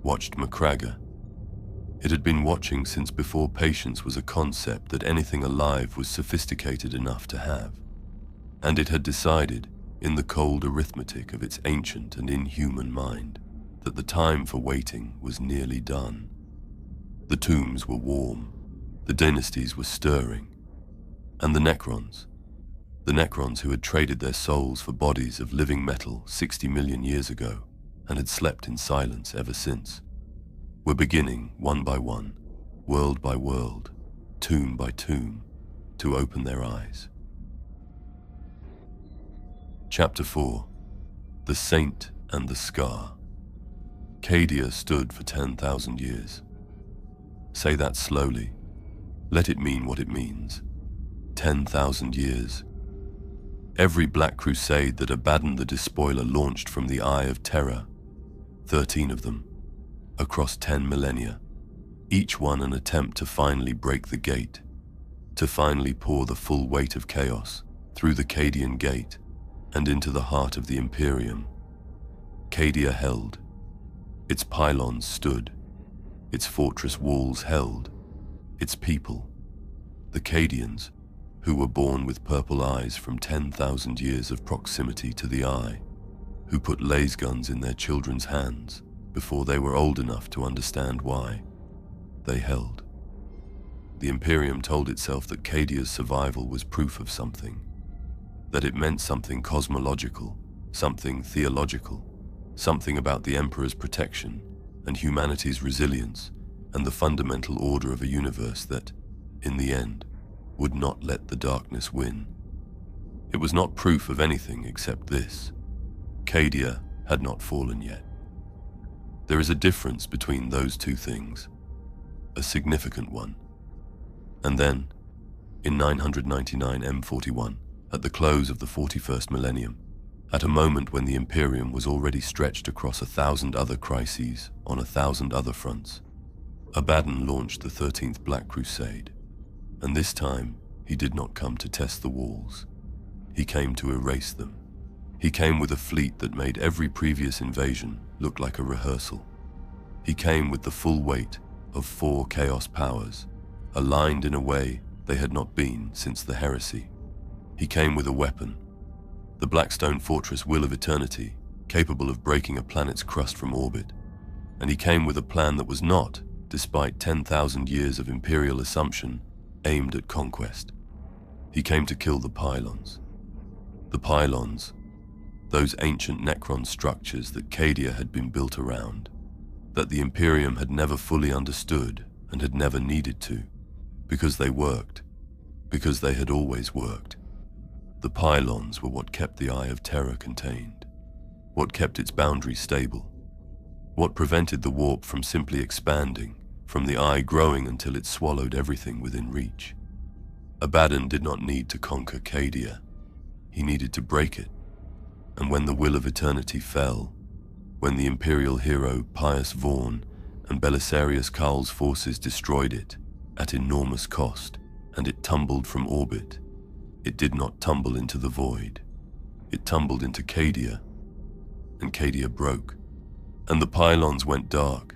watched Macragge. It had been watching since before patience was a concept that anything alive was sophisticated enough to have. And it had decided, in the cold arithmetic of its ancient and inhuman mind, that the time for waiting was nearly done. The tombs were warm, the dynasties were stirring, and the Necrons who had traded their souls for bodies of living metal 60 million years ago and had slept in silence ever since, were beginning, one by one, world by world, tomb by tomb, to open their eyes. Chapter 4. The Saint and the Scar. Cadia stood for 10,000 years. Say that slowly. Let it mean what it means. 10,000 years. Every Black Crusade that Abaddon the Despoiler launched from the Eye of Terror, 13 of them, across 10 millennia, each one an attempt to finally break the gate, to finally pour the full weight of chaos through the Cadian gate and into the heart of the Imperium. Cadia held. Its pylons stood. Its fortress walls held. Its people, the Cadians, who were born with purple eyes from 10,000 years of proximity to the eye, who put laser guns in their children's hands before they were old enough to understand why. they held. The Imperium told itself that Cadia's survival was proof of something, that it meant something cosmological, something theological, something about the Emperor's protection and humanity's resilience and the fundamental order of a universe that, in the end, would not let the darkness win. It was not proof of anything except this: Cadia had not fallen yet. There is a difference between those two things, a significant one. And then, in 999 M41, at the close of the 41st millennium, at a moment when the Imperium was already stretched across 1,000 other crises on 1,000 other fronts, Abaddon launched the 13th Black Crusade, and this time he did not come to test the walls. He came to erase them. He came with a fleet that made every previous invasion look like a rehearsal. He came with the full weight of 4 chaos powers, aligned in a way they had not been since the heresy. He came with a weapon, the Blackstone Fortress Will of Eternity, capable of breaking a planet's crust from orbit. And he came with a plan that was not, despite 10,000 years of imperial assumption, aimed at conquest. He came to kill the pylons. The pylons, those ancient Necron structures that Cadia had been built around, that the Imperium had never fully understood and had never needed to, because they worked, because they had always worked. The pylons were what kept the Eye of Terror contained, what kept its boundaries stable, what prevented the warp from simply expanding, from the eye growing until it swallowed everything within reach. Abaddon did not need to conquer Cadia. He needed to break it. And when the Will of Eternity fell, when the Imperial hero Pius Vaughn and Belisarius Cowl's forces destroyed it at enormous cost, and it tumbled from orbit, it did not tumble into the void. It tumbled into Cadia, and Cadia broke, and the pylons went dark,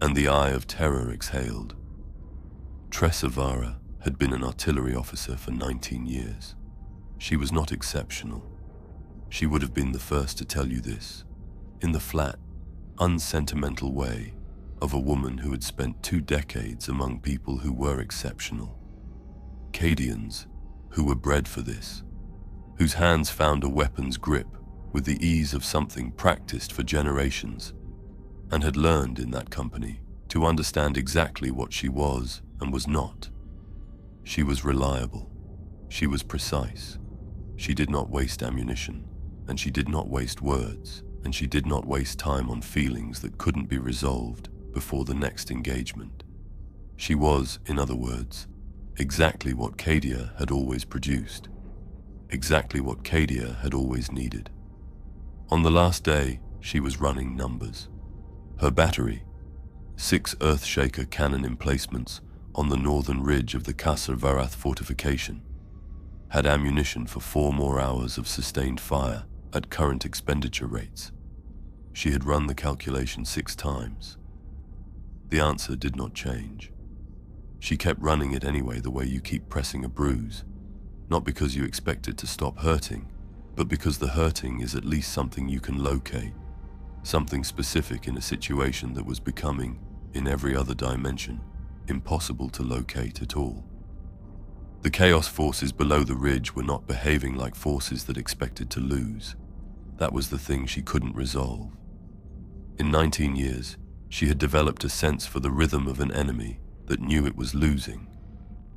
and the Eye of Terror exhaled. Tresavara had been an artillery officer for 19 years. She was not exceptional. She would have been the first to tell you this, in the flat, unsentimental way of a woman who had spent 2 decades among people who were exceptional. Cadians who were bred for this, whose hands found a weapon's grip with the ease of something practiced for generations, and had learned in that company to understand exactly what she was and was not. She was reliable. She was precise. She did not waste ammunition, and she did not waste words, and she did not waste time on feelings that couldn't be resolved before the next engagement. She was, in other words, exactly what Cadia had always produced, exactly what Cadia had always needed. On the last day, she was running numbers. Her battery, 6 Earthshaker cannon emplacements on the northern ridge of the Qasr Varath fortification, had ammunition for 4 more hours of sustained fire at current expenditure rates. She had run the calculation 6 times. The answer did not change. She kept running it anyway, the way you keep pressing a bruise, not because you expect it to stop hurting, but because the hurting is at least something you can locate, something specific in a situation that was becoming, in every other dimension, impossible to locate at all. The chaos forces below the ridge were not behaving like forces that expected to lose. That was the thing she couldn't resolve. In 19 years, she had developed a sense for the rhythm of an enemy that knew it was losing,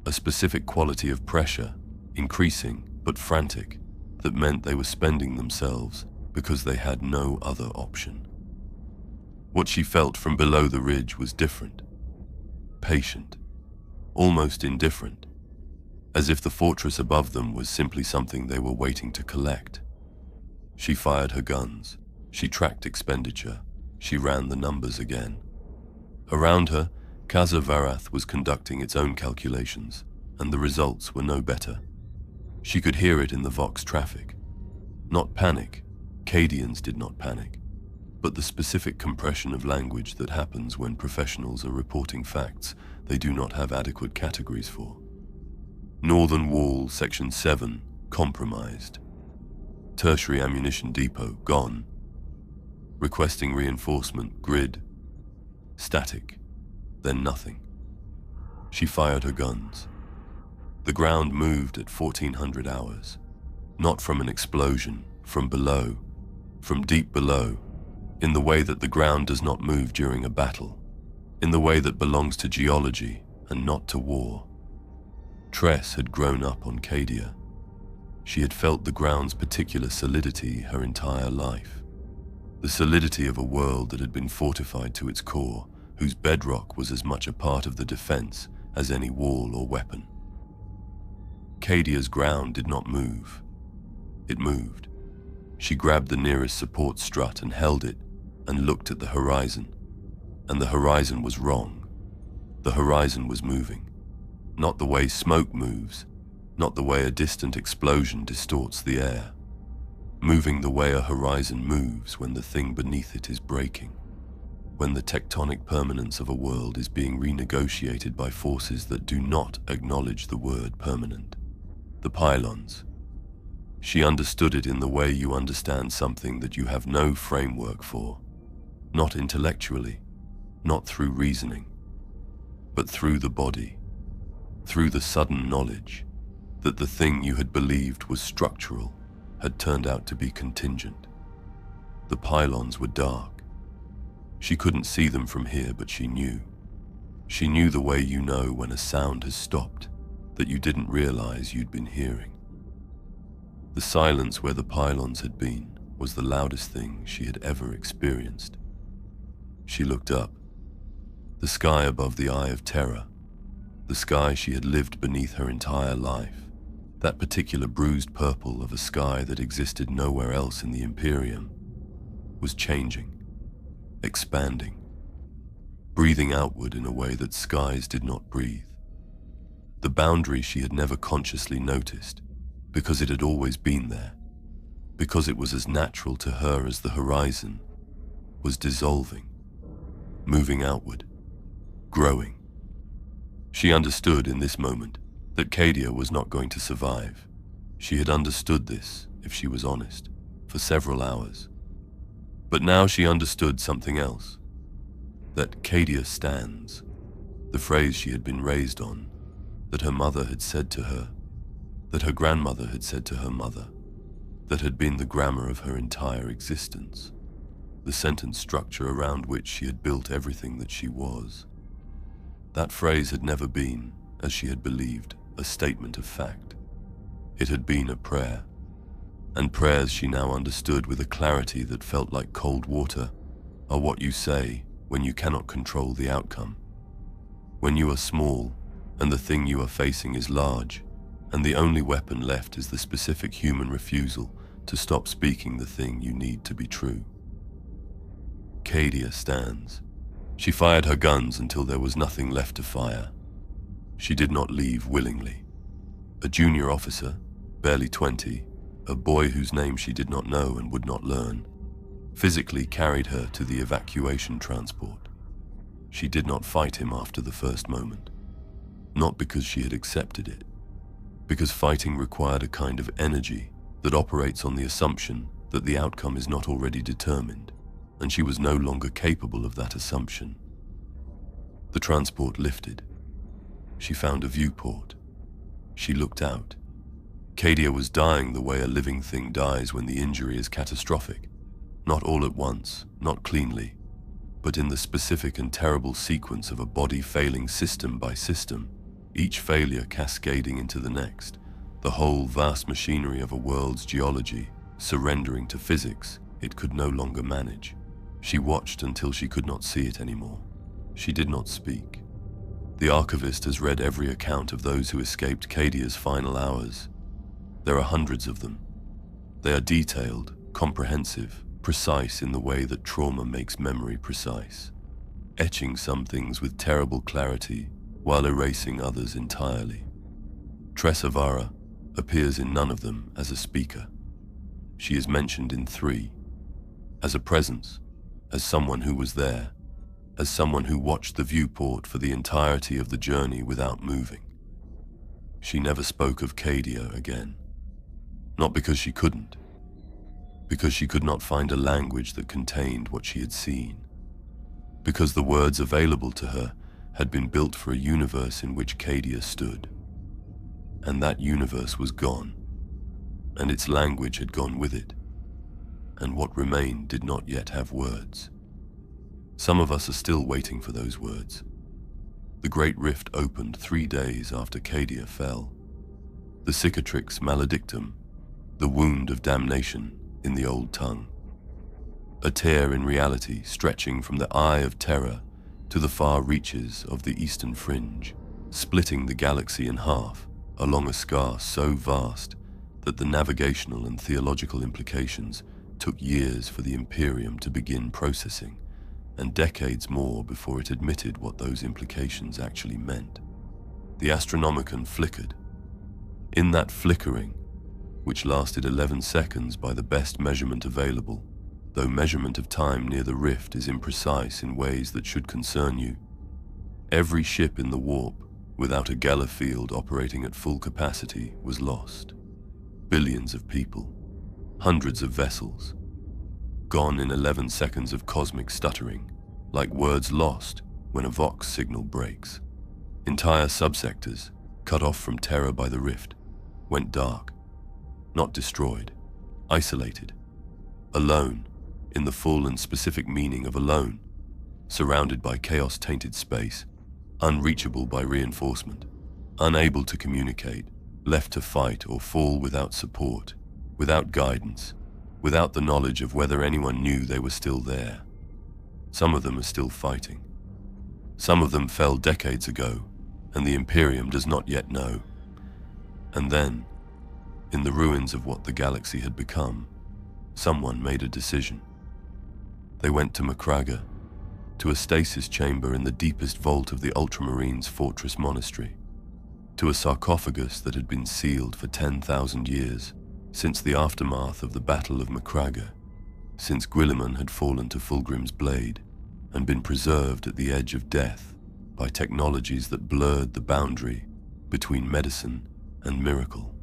a specific quality of pressure, increasing but frantic, that meant they were spending themselves because they had no other option. What she felt from below the ridge was different, patient, almost indifferent, as if the fortress above them was simply something they were waiting to collect. She fired her guns, she tracked expenditure, she ran the numbers again. Around her, Qasr Varath was conducting its own calculations, and the results were no better. She could hear it in the Vox traffic. Not panic, Cadians did not panic, but the specific compression of language that happens when professionals are reporting facts they do not have adequate categories for. Northern Wall, Section 7, compromised. Tertiary Ammunition Depot, gone. Requesting reinforcement, grid, static, then nothing. She fired her guns. The ground moved at 1400 hours, not from an explosion, from below, from deep below, in the way that the ground does not move during a battle, in the way that belongs to geology and not to war. Tress had grown up on Cadia. She had felt the ground's particular solidity her entire life, the solidity of a world that had been fortified to its core, whose bedrock was as much a part of the defense as any wall or weapon. Cadia's ground did not move. It moved. She grabbed the nearest support strut and held it and looked at the horizon. And the horizon was wrong. The horizon was moving. Not the way smoke moves, not the way a distant explosion distorts the air. Moving the way a horizon moves when the thing beneath it is breaking. When the tectonic permanence of a world is being renegotiated by forces that do not acknowledge the word permanent. The pylons. She understood it in the way you understand something that you have no framework for, not intellectually, not through reasoning, but through the body, through the sudden knowledge that the thing you had believed was structural had turned out to be contingent. The pylons were dark. She couldn't see them from here, but she knew. She knew the way you know when a sound has stopped that you didn't realize you'd been hearing. The silence where the pylons had been was the loudest thing she had ever experienced. She looked up. The sky above the Eye of Terror, the sky she had lived beneath her entire life, that particular bruised purple of a sky that existed nowhere else in the Imperium, was changing, expanding, breathing outward in a way that skies did not breathe. The boundary she had never consciously noticed, because it had always been there, because it was as natural to her as the horizon, was dissolving, moving outward, growing. She understood in this moment that Cadia was not going to survive. She had understood this, if she was honest, for several hours. But now she understood something else. That Cadia stands, the phrase she had been raised on, that her mother had said to her, that her grandmother had said to her mother, that had been the grammar of her entire existence, the sentence structure around which she had built everything that she was. That phrase had never been, as she had believed, a statement of fact. It had been a prayer, and prayers she now understood with a clarity that felt like cold water are what you say when you cannot control the outcome. When you are small, and the thing you are facing is large, and the only weapon left is the specific human refusal to stop speaking the thing you need to be true. Cadia stands. She fired her guns until there was nothing left to fire. She did not leave willingly. A junior officer, barely 20, a boy whose name she did not know and would not learn, physically carried her to the evacuation transport. She did not fight him after the first moment. Not because she had accepted it, because fighting required a kind of energy that operates on the assumption that the outcome is not already determined, and she was no longer capable of that assumption. The transport lifted. She found a viewport. She looked out. Cadia was dying the way a living thing dies when the injury is catastrophic, not all at once, not cleanly, but in the specific and terrible sequence of a body failing system by system, each failure cascading into the next, the whole vast machinery of a world's geology surrendering to physics it could no longer manage. She watched until she could not see it anymore. She did not speak. The archivist has read every account of those who escaped Cadia's final hours. There are hundreds of them. They are detailed, comprehensive, precise in the way that trauma makes memory precise, etching some things with terrible clarity while erasing others entirely. Tress Avara appears in none of them as a speaker. She is mentioned in 3, as a presence, as someone who was there, as someone who watched the viewport for the entirety of the journey without moving. She never spoke of Cadia again. Not because she couldn't, because she could not find a language that contained what she had seen, because the words available to her had been built for a universe in which Cadia stood. And that universe was gone, and its language had gone with it, and what remained did not yet have words. Some of us are still waiting for those words. The Great Rift opened 3 days after Cadia fell. The cicatrix maledictum, the wound of damnation in the old tongue. A tear in reality stretching from the eye of terror to the far reaches of the eastern fringe, splitting the galaxy in half along a scar so vast that the navigational and theological implications took years for the Imperium to begin processing, and decades more before it admitted what those implications actually meant. The Astronomicon flickered. In that flickering, which lasted 11 seconds by the best measurement available, though measurement of time near the rift is imprecise in ways that should concern you, every ship in the warp, without a Geller field operating at full capacity, was lost. Billions of people, hundreds of vessels, gone in 11 seconds of cosmic stuttering, like words lost when a Vox signal breaks. Entire subsectors, cut off from terror by the rift, went dark, not destroyed, isolated, alone, in the full and specific meaning of alone, surrounded by chaos-tainted space, unreachable by reinforcement, unable to communicate, left to fight or fall without support, without guidance, without the knowledge of whether anyone knew they were still there. Some of them are still fighting. Some of them fell decades ago, and the Imperium does not yet know. And then, in the ruins of what the galaxy had become, someone made a decision. They went to Macraga, to a stasis chamber in the deepest vault of the Ultramarines' fortress monastery, to a sarcophagus that had been sealed for 10,000 years, since the aftermath of the Battle of Macraga, since Guilliman had fallen to Fulgrim's blade and been preserved at the edge of death by technologies that blurred the boundary between medicine and miracle.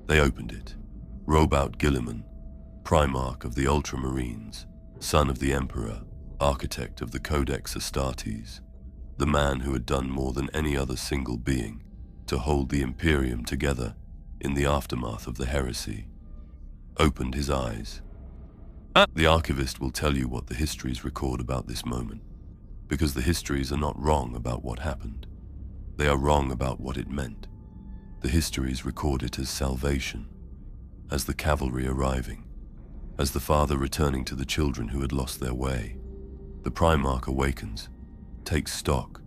They opened it. Robout Guilliman, Primarch of the Ultramarines, son of the Emperor, architect of the Codex Astartes, the man who had done more than any other single being to hold the Imperium together in the aftermath of the heresy, opened his eyes. The archivist will tell you what the histories record about this moment, because the histories are not wrong about what happened. They are wrong about what it meant. The histories record it as salvation, as the cavalry arriving, as the father returning to the children who had lost their way. The Primarch awakens, takes stock,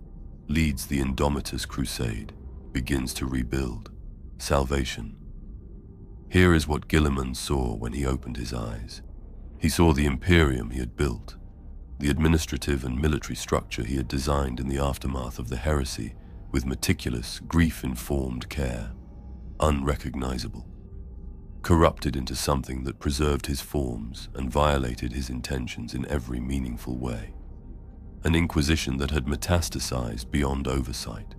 leads the Indomitus crusade, begins to rebuild. Salvation. Here is what Guilliman saw when he opened his eyes. He saw the Imperium he had built, the administrative and military structure he had designed in the aftermath of the heresy with meticulous, grief-informed care, unrecognizable, corrupted into something that preserved his forms and violated his intentions in every meaningful way. An inquisition that had metastasized beyond oversight.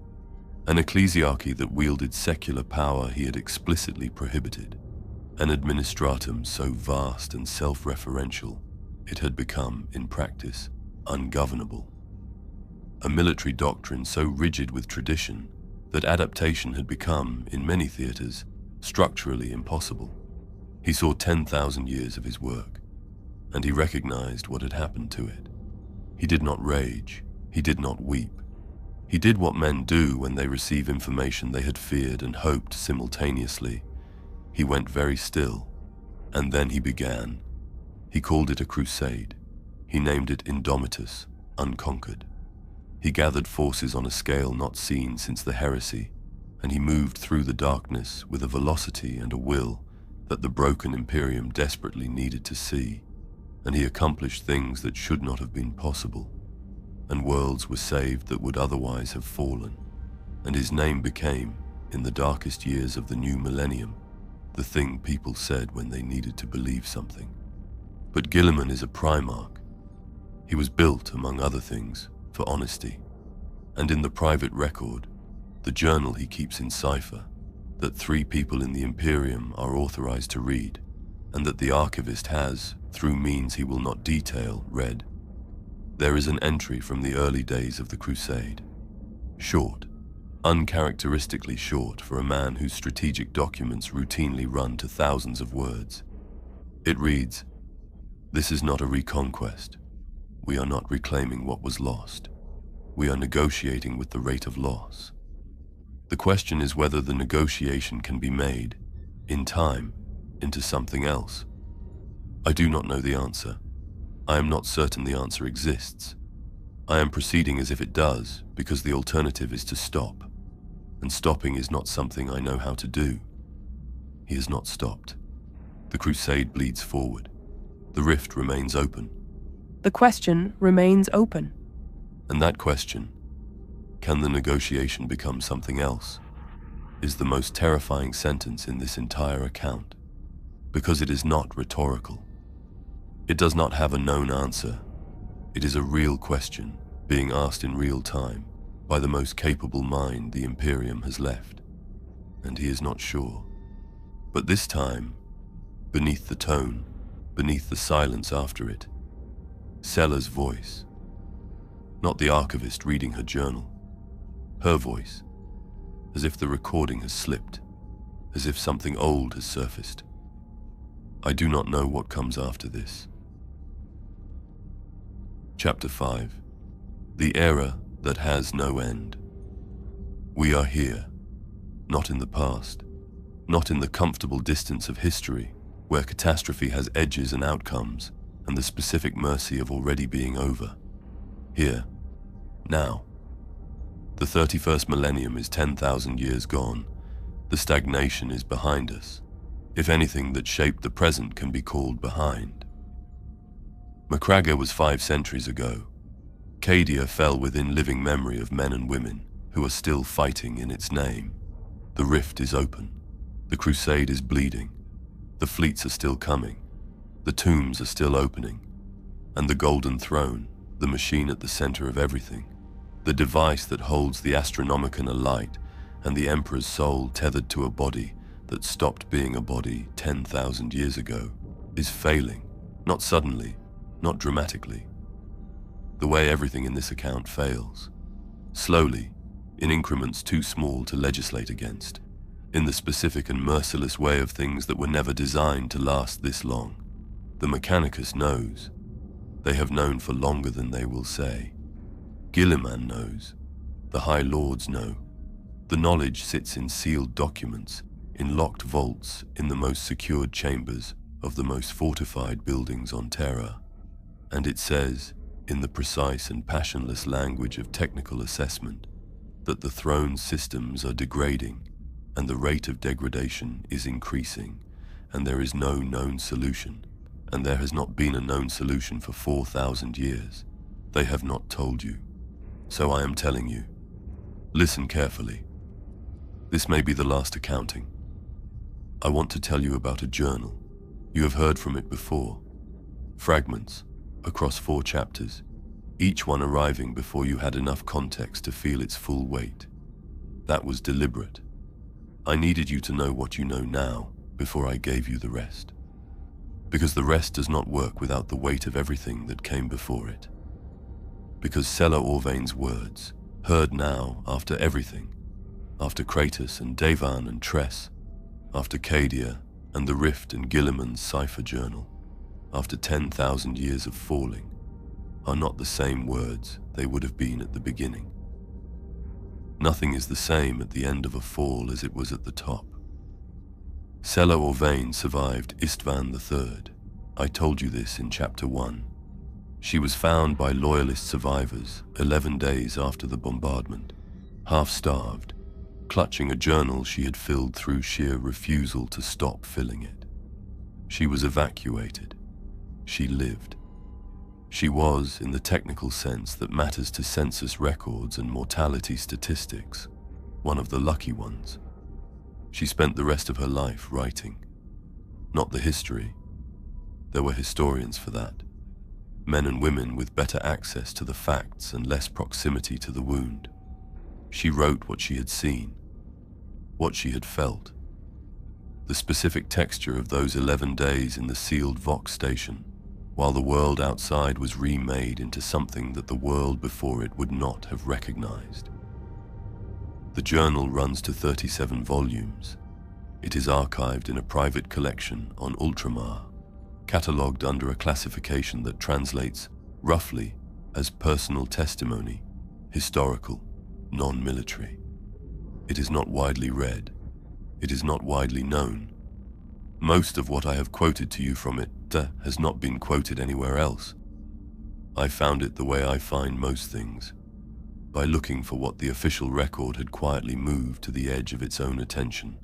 An ecclesiarchy that wielded secular power he had explicitly prohibited. An administratum so vast and self-referential it had become, in practice, ungovernable. A military doctrine so rigid with tradition that adaptation had become, in many theaters, structurally impossible. He saw 10,000 years of his work, and he recognized what had happened to it. He did not rage, he did not weep. He did what men do when they receive information they had feared and hoped simultaneously. He went very still, and then he began. He called it a crusade. He named it Indomitus, unconquered. He gathered forces on a scale not seen since the heresy, and he moved through the darkness with a velocity and a will that the broken Imperium desperately needed to see, and he accomplished things that should not have been possible, and worlds were saved that would otherwise have fallen, and his name became, in the darkest years of the new millennium, the thing people said when they needed to believe something. But Guilliman is a Primarch. He was built, among other things, for honesty, and in the private record, the journal he keeps in cipher, that 3 people in the Imperium are authorized to read, and that the archivist has, through means he will not detail, read. There is an entry from the early days of the crusade. Short, uncharacteristically short for a man whose strategic documents routinely run to thousands of words. It reads, "This is not a reconquest. We are not reclaiming what was lost. We are negotiating with the rate of loss. The question is whether the negotiation can be made, in time, into something else. I do not know the answer. I am not certain the answer exists. I am proceeding as if it does, because the alternative is to stop, and stopping is not something I know how to do." He has not stopped. The crusade bleeds forward. The rift remains open.
The question remains open.
And that question, can the negotiation become something else, is the most terrifying sentence in this entire account, because it is not rhetorical. It does not have a known answer. It is a real question being asked in real time by the most capable mind the Imperium has left, and he is not sure. But this time, beneath the tone, beneath the silence after it, Sella's voice, not the archivist reading her journal, her voice, as if the recording has slipped, as if something old has surfaced. I do not know what comes after this. Chapter 5. The Era That Has No End. We are here, not in the past, not in the comfortable distance of history, where catastrophe has edges and outcomes, and the specific mercy of already being over. Here, now. The 31st millennium is 10,000 years gone. The stagnation is behind us. If anything that shaped the present can be called behind. Macragga was 5 centuries ago. Cadia fell within living memory of men and women who are still fighting in its name. The rift is open. The crusade is bleeding. The fleets are still coming. The tombs are still opening. And the golden throne, the machine at the center of everything, the device that holds the Astronomicon alight and the Emperor's soul tethered to a body that stopped being a body 10,000 years ago, is failing, not suddenly, not dramatically. The way everything in this account fails. Slowly, in increments too small to legislate against, in the specific and merciless way of things that were never designed to last this long. The Mechanicus knows. They have known for longer than they will say. Guilliman knows. The High Lords know. The knowledge sits in sealed documents, in locked vaults, in the most secured chambers of the most fortified buildings on Terra. And it says, in the precise and passionless language of technical assessment, that the throne's systems are degrading, and the rate of degradation is increasing, and there is no known solution, and there has not been a known solution for 4,000 years. They have not told you. So I am telling you. Listen carefully. This may be the last accounting. I want to tell you about a journal. You have heard from it before. Fragments, across 4 chapters, each one arriving before you had enough context to feel its full weight. That was deliberate. I needed you to know what you know now before I gave you the rest. Because the rest does not work without the weight of everything that came before it. Because Sella Orvain's words, heard now after everything, after Kratos and Devan and Tress, after Cadia and the Rift and Guilliman's cipher journal, after 10,000 years of falling, are not the same words they would have been at the beginning. Nothing is the same at the end of a fall as it was at the top. Sella Orvain survived Istvan III. I told you this in chapter 1. She was found by loyalist survivors 11 days after the bombardment, half-starved, clutching a journal she had filled through sheer refusal to stop filling it. She was evacuated. She lived. She was, in the technical sense that matters to census records and mortality statistics, one of the lucky ones. She spent the rest of her life writing. Not the history. There were historians for that. Men and women with better access to the facts and less proximity to the wound. She wrote what she had seen, what she had felt. The specific texture of those 11 days in the sealed Vox station, while the world outside was remade into something that the world before it would not have recognized. The journal runs to 37 volumes. It is archived in a private collection on Ultramar, catalogued under a classification that translates roughly as personal testimony, historical, non-military. It is not widely read. It is not widely known. Most of what I have quoted to you from it has not been quoted anywhere else. I found it the way I find most things, by looking for what the official record had quietly moved to the edge of its own attention,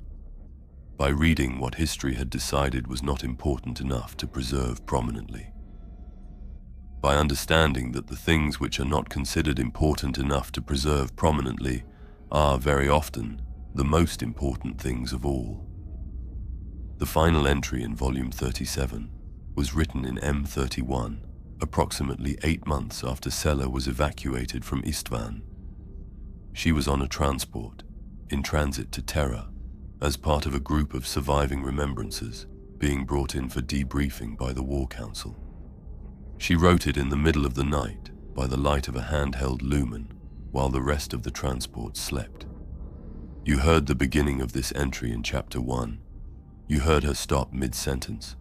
by reading what history had decided was not important enough to preserve prominently, by understanding that the things which are not considered important enough to preserve prominently are very often the most important things of all. The final entry in volume 37 was written in M31, approximately 8 months after Sela was evacuated from Istvan. She was on a transport, in transit to Terra, as part of a group of surviving remembrances being brought in for debriefing by the War Council. She wrote it in the middle of the night by the light of a handheld lumen while the rest of the transport slept. You heard the beginning of this entry in Chapter 1. You heard her stop mid-sentence.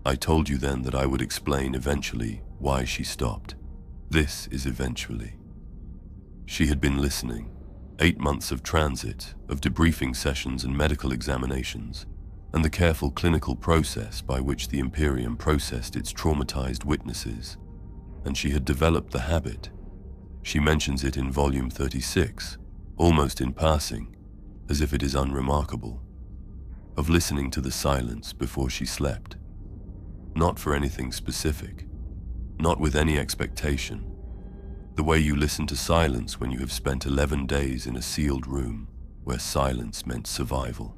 I told you then that I would explain eventually why she stopped. This is eventually. She had been listening. 8 months of transit, of debriefing sessions and medical examinations, and the careful clinical process by which the Imperium processed its traumatized witnesses, and she had developed the habit. She mentions it in volume 36, almost in passing, as if it is unremarkable, of listening to the silence before she slept. Not for anything specific, not with any expectation. The way you listen to silence when you have spent 11 days in a sealed room where silence meant survival.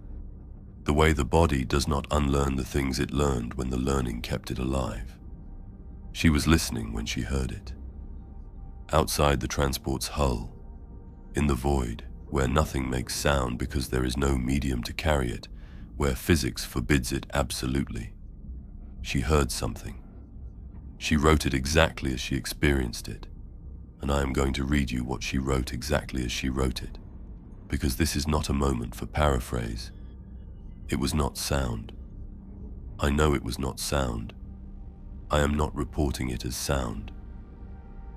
The way the body does not unlearn the things it learned when the learning kept it alive. She was listening when she heard it. Outside the transport's hull, in the void, where nothing makes sound because there is no medium to carry it, where physics forbids it absolutely. She heard something. She wrote it exactly as she experienced it, and I am going to read you what she wrote exactly as she wrote it, because this is not a moment for paraphrase. It was not sound. I know it was not sound. I am not reporting it as sound.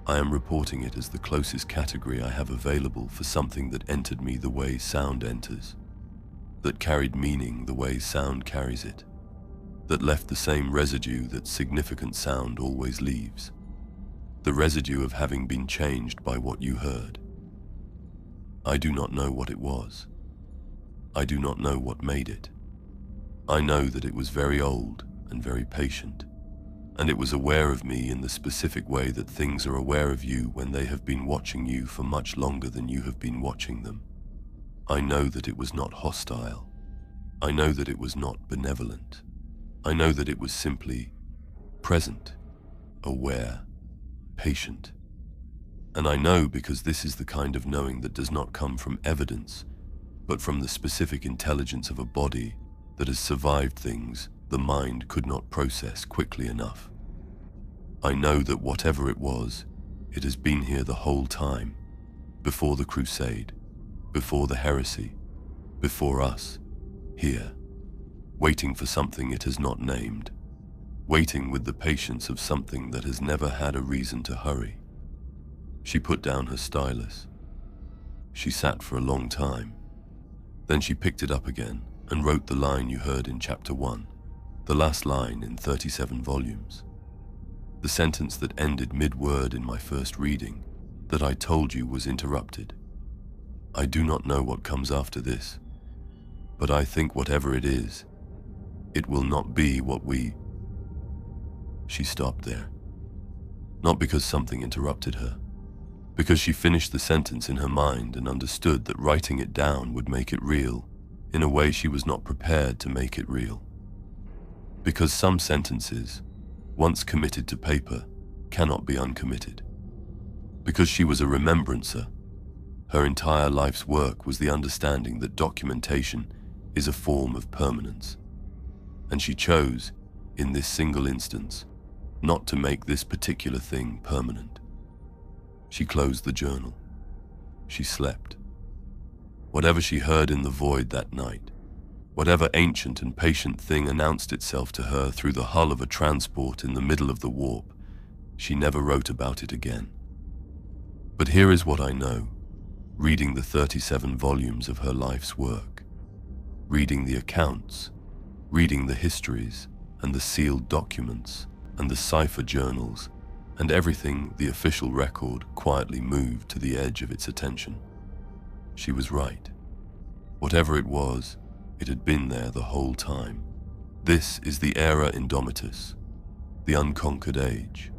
I am reporting it as the closest category I have available for something that entered me the way sound enters, that carried meaning the way sound carries it, that left the same residue that significant sound always leaves, the residue of having been changed by what you heard. I do not know what it was. I do not know what made it. I know that it was very old and very patient, and it was aware of me in the specific way that things are aware of you when they have been watching you for much longer than you have been watching them. I know that it was not hostile. I know that it was not benevolent. I know that it was simply present, aware, patient. And I know because this is the kind of knowing that does not come from evidence, but from the specific intelligence of a body that has survived things the mind could not process quickly enough. I know that whatever it was, it has been here the whole time, before the crusade, before the heresy, before us, here, waiting for something it has not named, waiting with the patience of something that has never had a reason to hurry. She put down her stylus. She sat for a long time. Then she picked it up again and wrote the line you heard in Chapter 1, the last line in 37 volumes. The sentence that ended mid-word in my first reading, that I told you was interrupted. I do not know what comes after this, but I think whatever it is, it will not be what we... She stopped there. Not because something interrupted her, because she finished the sentence in her mind and understood that writing it down would make it real in a way she was not prepared to make it real. Because some sentences, once committed to paper, cannot be uncommitted. Because she was a remembrancer. Her entire life's work was the understanding that documentation is a form of permanence. And she chose, in this single instance, not to make this particular thing permanent. She closed the journal. She slept. Whatever she heard in the void that night, whatever ancient and patient thing announced itself to her through the hull of a transport in the middle of the warp, she never wrote about it again. But here is what I know, reading the 37 volumes of her life's work, reading the accounts, reading the histories and the sealed documents and the cipher journals and everything the official record quietly moved to the edge of its attention. She was right. Whatever it was, it had been there the whole time. This is the Era Indomitus, the unconquered age,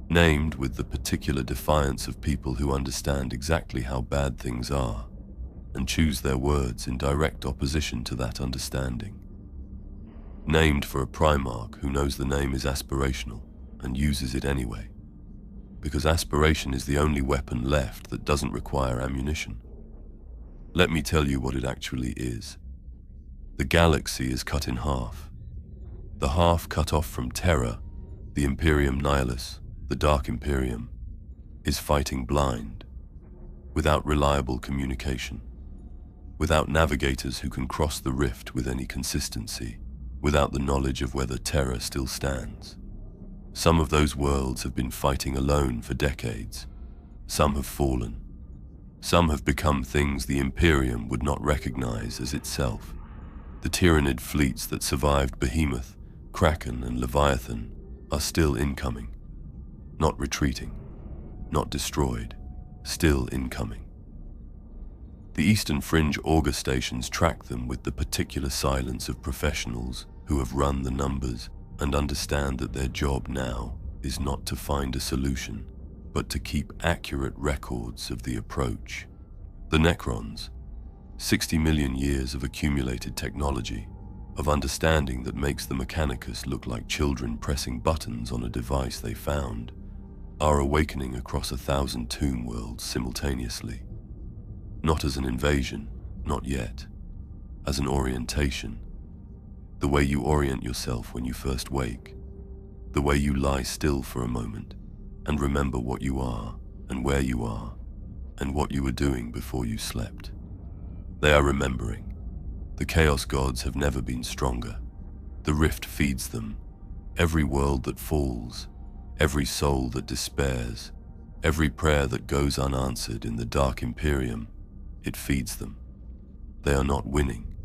named with the particular defiance of people who understand exactly how bad things are and choose their words in direct opposition to that understanding. Named for a Primarch who knows the name is aspirational and uses it anyway, because aspiration is the only weapon left that doesn't require ammunition. Let me tell you what it actually is. The galaxy is cut in half. The half cut off from Terra, the Imperium Nihilus, the Dark Imperium, is fighting blind, without reliable communication, without navigators who can cross the rift with any consistency, without the knowledge of whether Terra still stands. Some of those worlds have been fighting alone for decades. Some have fallen. Some have become things the Imperium would not recognize as itself. The Tyranid fleets that survived Behemoth, Kraken, and Leviathan are still incoming. Not retreating, not destroyed, still incoming. The Eastern Fringe Augur stations track them with the particular silence of professionals who have run the numbers and understand that their job now is not to find a solution, but to keep accurate records of the approach. The Necrons, 60 million years of accumulated technology, of understanding that makes the Mechanicus look like children pressing buttons on a device they found, are awakening across 1,000 tomb worlds simultaneously. Not as an invasion, not yet. As an orientation. The way you orient yourself when you first wake. The way you lie still for a moment and remember what you are and where you are and what you were doing before you slept. They are remembering. The Chaos Gods have never been stronger. The rift feeds them. Every world that falls, every soul that despairs, every prayer that goes unanswered in the Dark Imperium, it feeds them. They are not winning,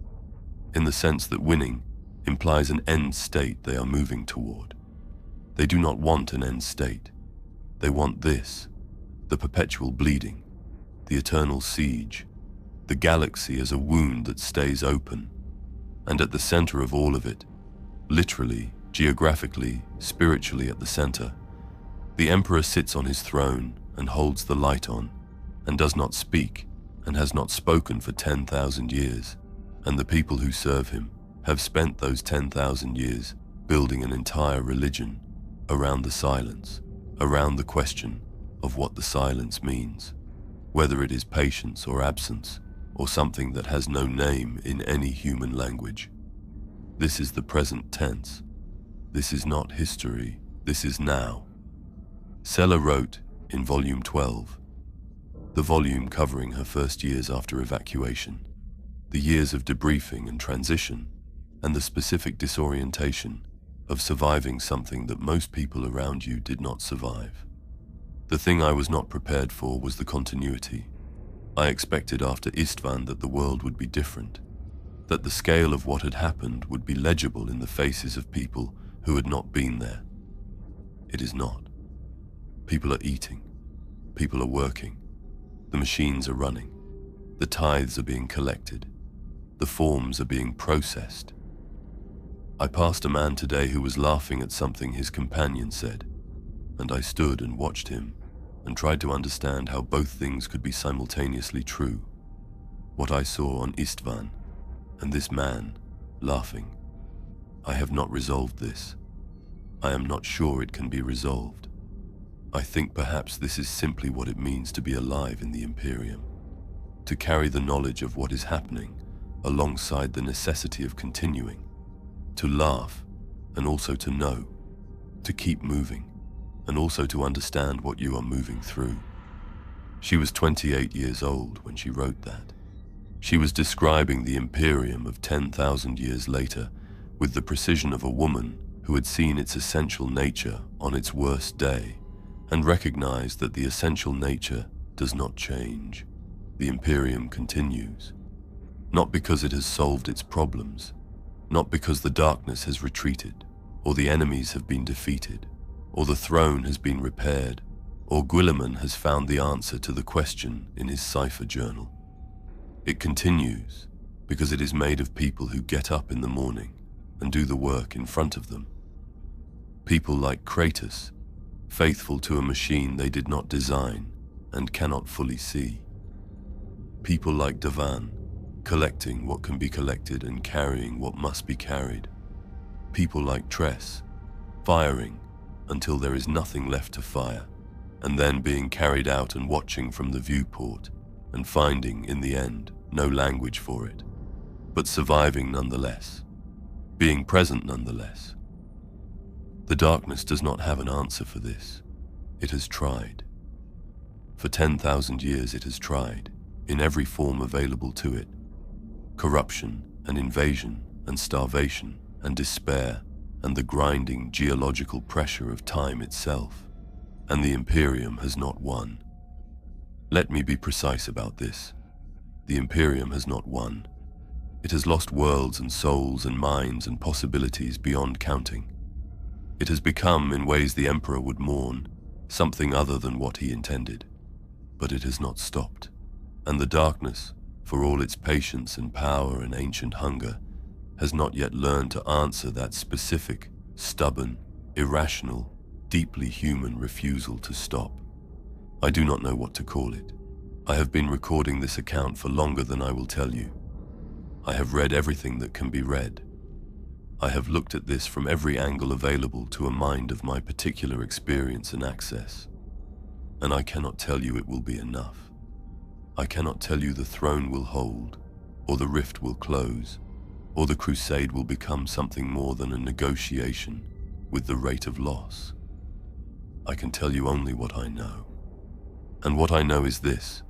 in the sense that winning implies an end state they are moving toward. They do not want an end state. They want this, the perpetual bleeding, the eternal siege, the galaxy as a wound that stays open, and at the center of all of it, literally, geographically, spiritually at the center, the Emperor sits on his throne and holds the light on, and does not speak, and has not spoken for 10,000 years, and the people who serve him have spent those 10,000 years building an entire religion around the silence, around the question of what the silence means, whether it is patience or absence, or something that has no name in any human language. This is the present tense. This is not history, this is now. Sella wrote in Volume 12, the volume covering her first years after evacuation, the years of debriefing and transition, and the specific disorientation of surviving something that most people around you did not survive. The thing I was not prepared for was the continuity. I expected after Istvan that the world would be different, that the scale of what had happened would be legible in the faces of people who had not been there. It is not. People are eating. People are working. The machines are running. The tithes are being collected. The forms are being processed. I passed a man today who was laughing at something his companion said, and I stood and watched him and tried to understand how both things could be simultaneously true. What I saw on Istvan and this man laughing. I have not resolved this. I am not sure it can be resolved. I think perhaps this is simply what it means to be alive in the Imperium, to carry the knowledge of what is happening alongside the necessity of continuing, to laugh and also to know, to keep moving and also to understand what you are moving through. She was 28 years old when she wrote that. She was describing the Imperium of 10,000 years later with the precision of a woman who had seen its essential nature on its worst day and recognized that the essential nature does not change. The Imperium continues, not because it has solved its problems, not because the darkness has retreated, or the enemies have been defeated, or the throne has been repaired, or Guilliman has found the answer to the question in his cipher journal. It continues because it is made of people who get up in the morning and do the work in front of them. People like Kratos, faithful to a machine they did not design and cannot fully see. People like Devan, collecting what can be collected and carrying what must be carried. People like Tress, firing until there is nothing left to fire, and then being carried out and watching from the viewport, and finding, in the end, no language for it, but surviving nonetheless, being present nonetheless. The darkness does not have an answer for this. It has tried. For 10,000 years it has tried, in every form available to it. Corruption and invasion and starvation and despair and the grinding geological pressure of time itself. And the Imperium has not won. Let me be precise about this. The Imperium has not won. It has lost worlds and souls and minds and possibilities beyond counting. It has become, in ways the Emperor would mourn, something other than what he intended. But it has not stopped. And the darkness, for all its patience and power and ancient hunger, has not yet learned to answer that specific, stubborn, irrational, deeply human refusal to stop. I do not know what to call it. I have been recording this account for longer than I will tell you. I have read everything that can be read. I have looked at this from every angle available to a mind of my particular experience and access. And I cannot tell you it will be enough. I cannot tell you the throne will hold, or the rift will close, or the crusade will become something more than a negotiation with the rate of loss. I can tell you only what I know. And what I know is this.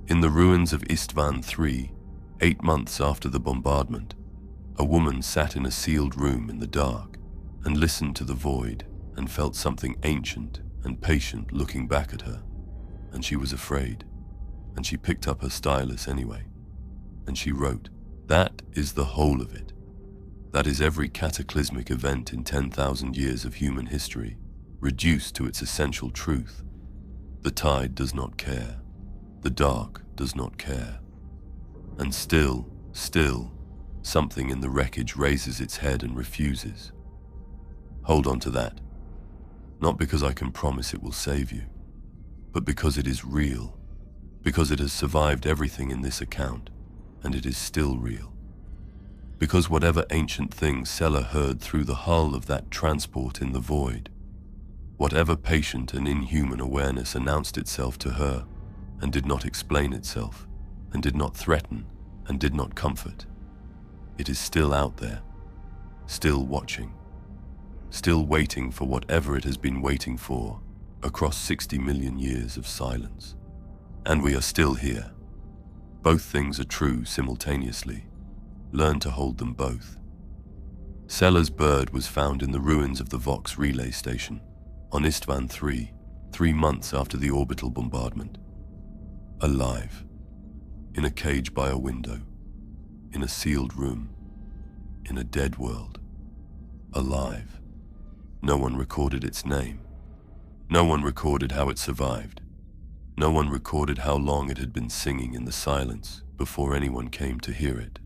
In the ruins of Istvan III, 8 months after the bombardment, a woman sat in a sealed room in the dark and listened to the void and felt something ancient and patient looking back at her. And she was afraid. And she picked up her stylus anyway. And she wrote, "That is the whole of it. That is every cataclysmic event in 10,000 years of human history, reduced to its essential truth. The tide does not care. The dark does not care. And still, something in the wreckage raises its head and refuses. Hold on to that. Not because I can promise it will save you, but because it is real. Because it has survived everything in this account, and it is still real. Because whatever ancient thing Sella heard through the hull of that transport in the void, whatever patient and inhuman awareness announced itself to her, and did not explain itself, and did not threaten, and did not comfort, it is still out there, still watching, still waiting for whatever it has been waiting for across 60 million years of silence. And we are still here. Both things are true simultaneously. Learn to hold them both. Sella's bird was found in the ruins of the Vox relay station on Istvan III, 3 months after the orbital bombardment. Alive. In a cage by a window. In a sealed room. In a dead world. Alive. No one recorded its name. No one recorded how it survived. No one recorded how long it had been singing in the silence before anyone came to hear it.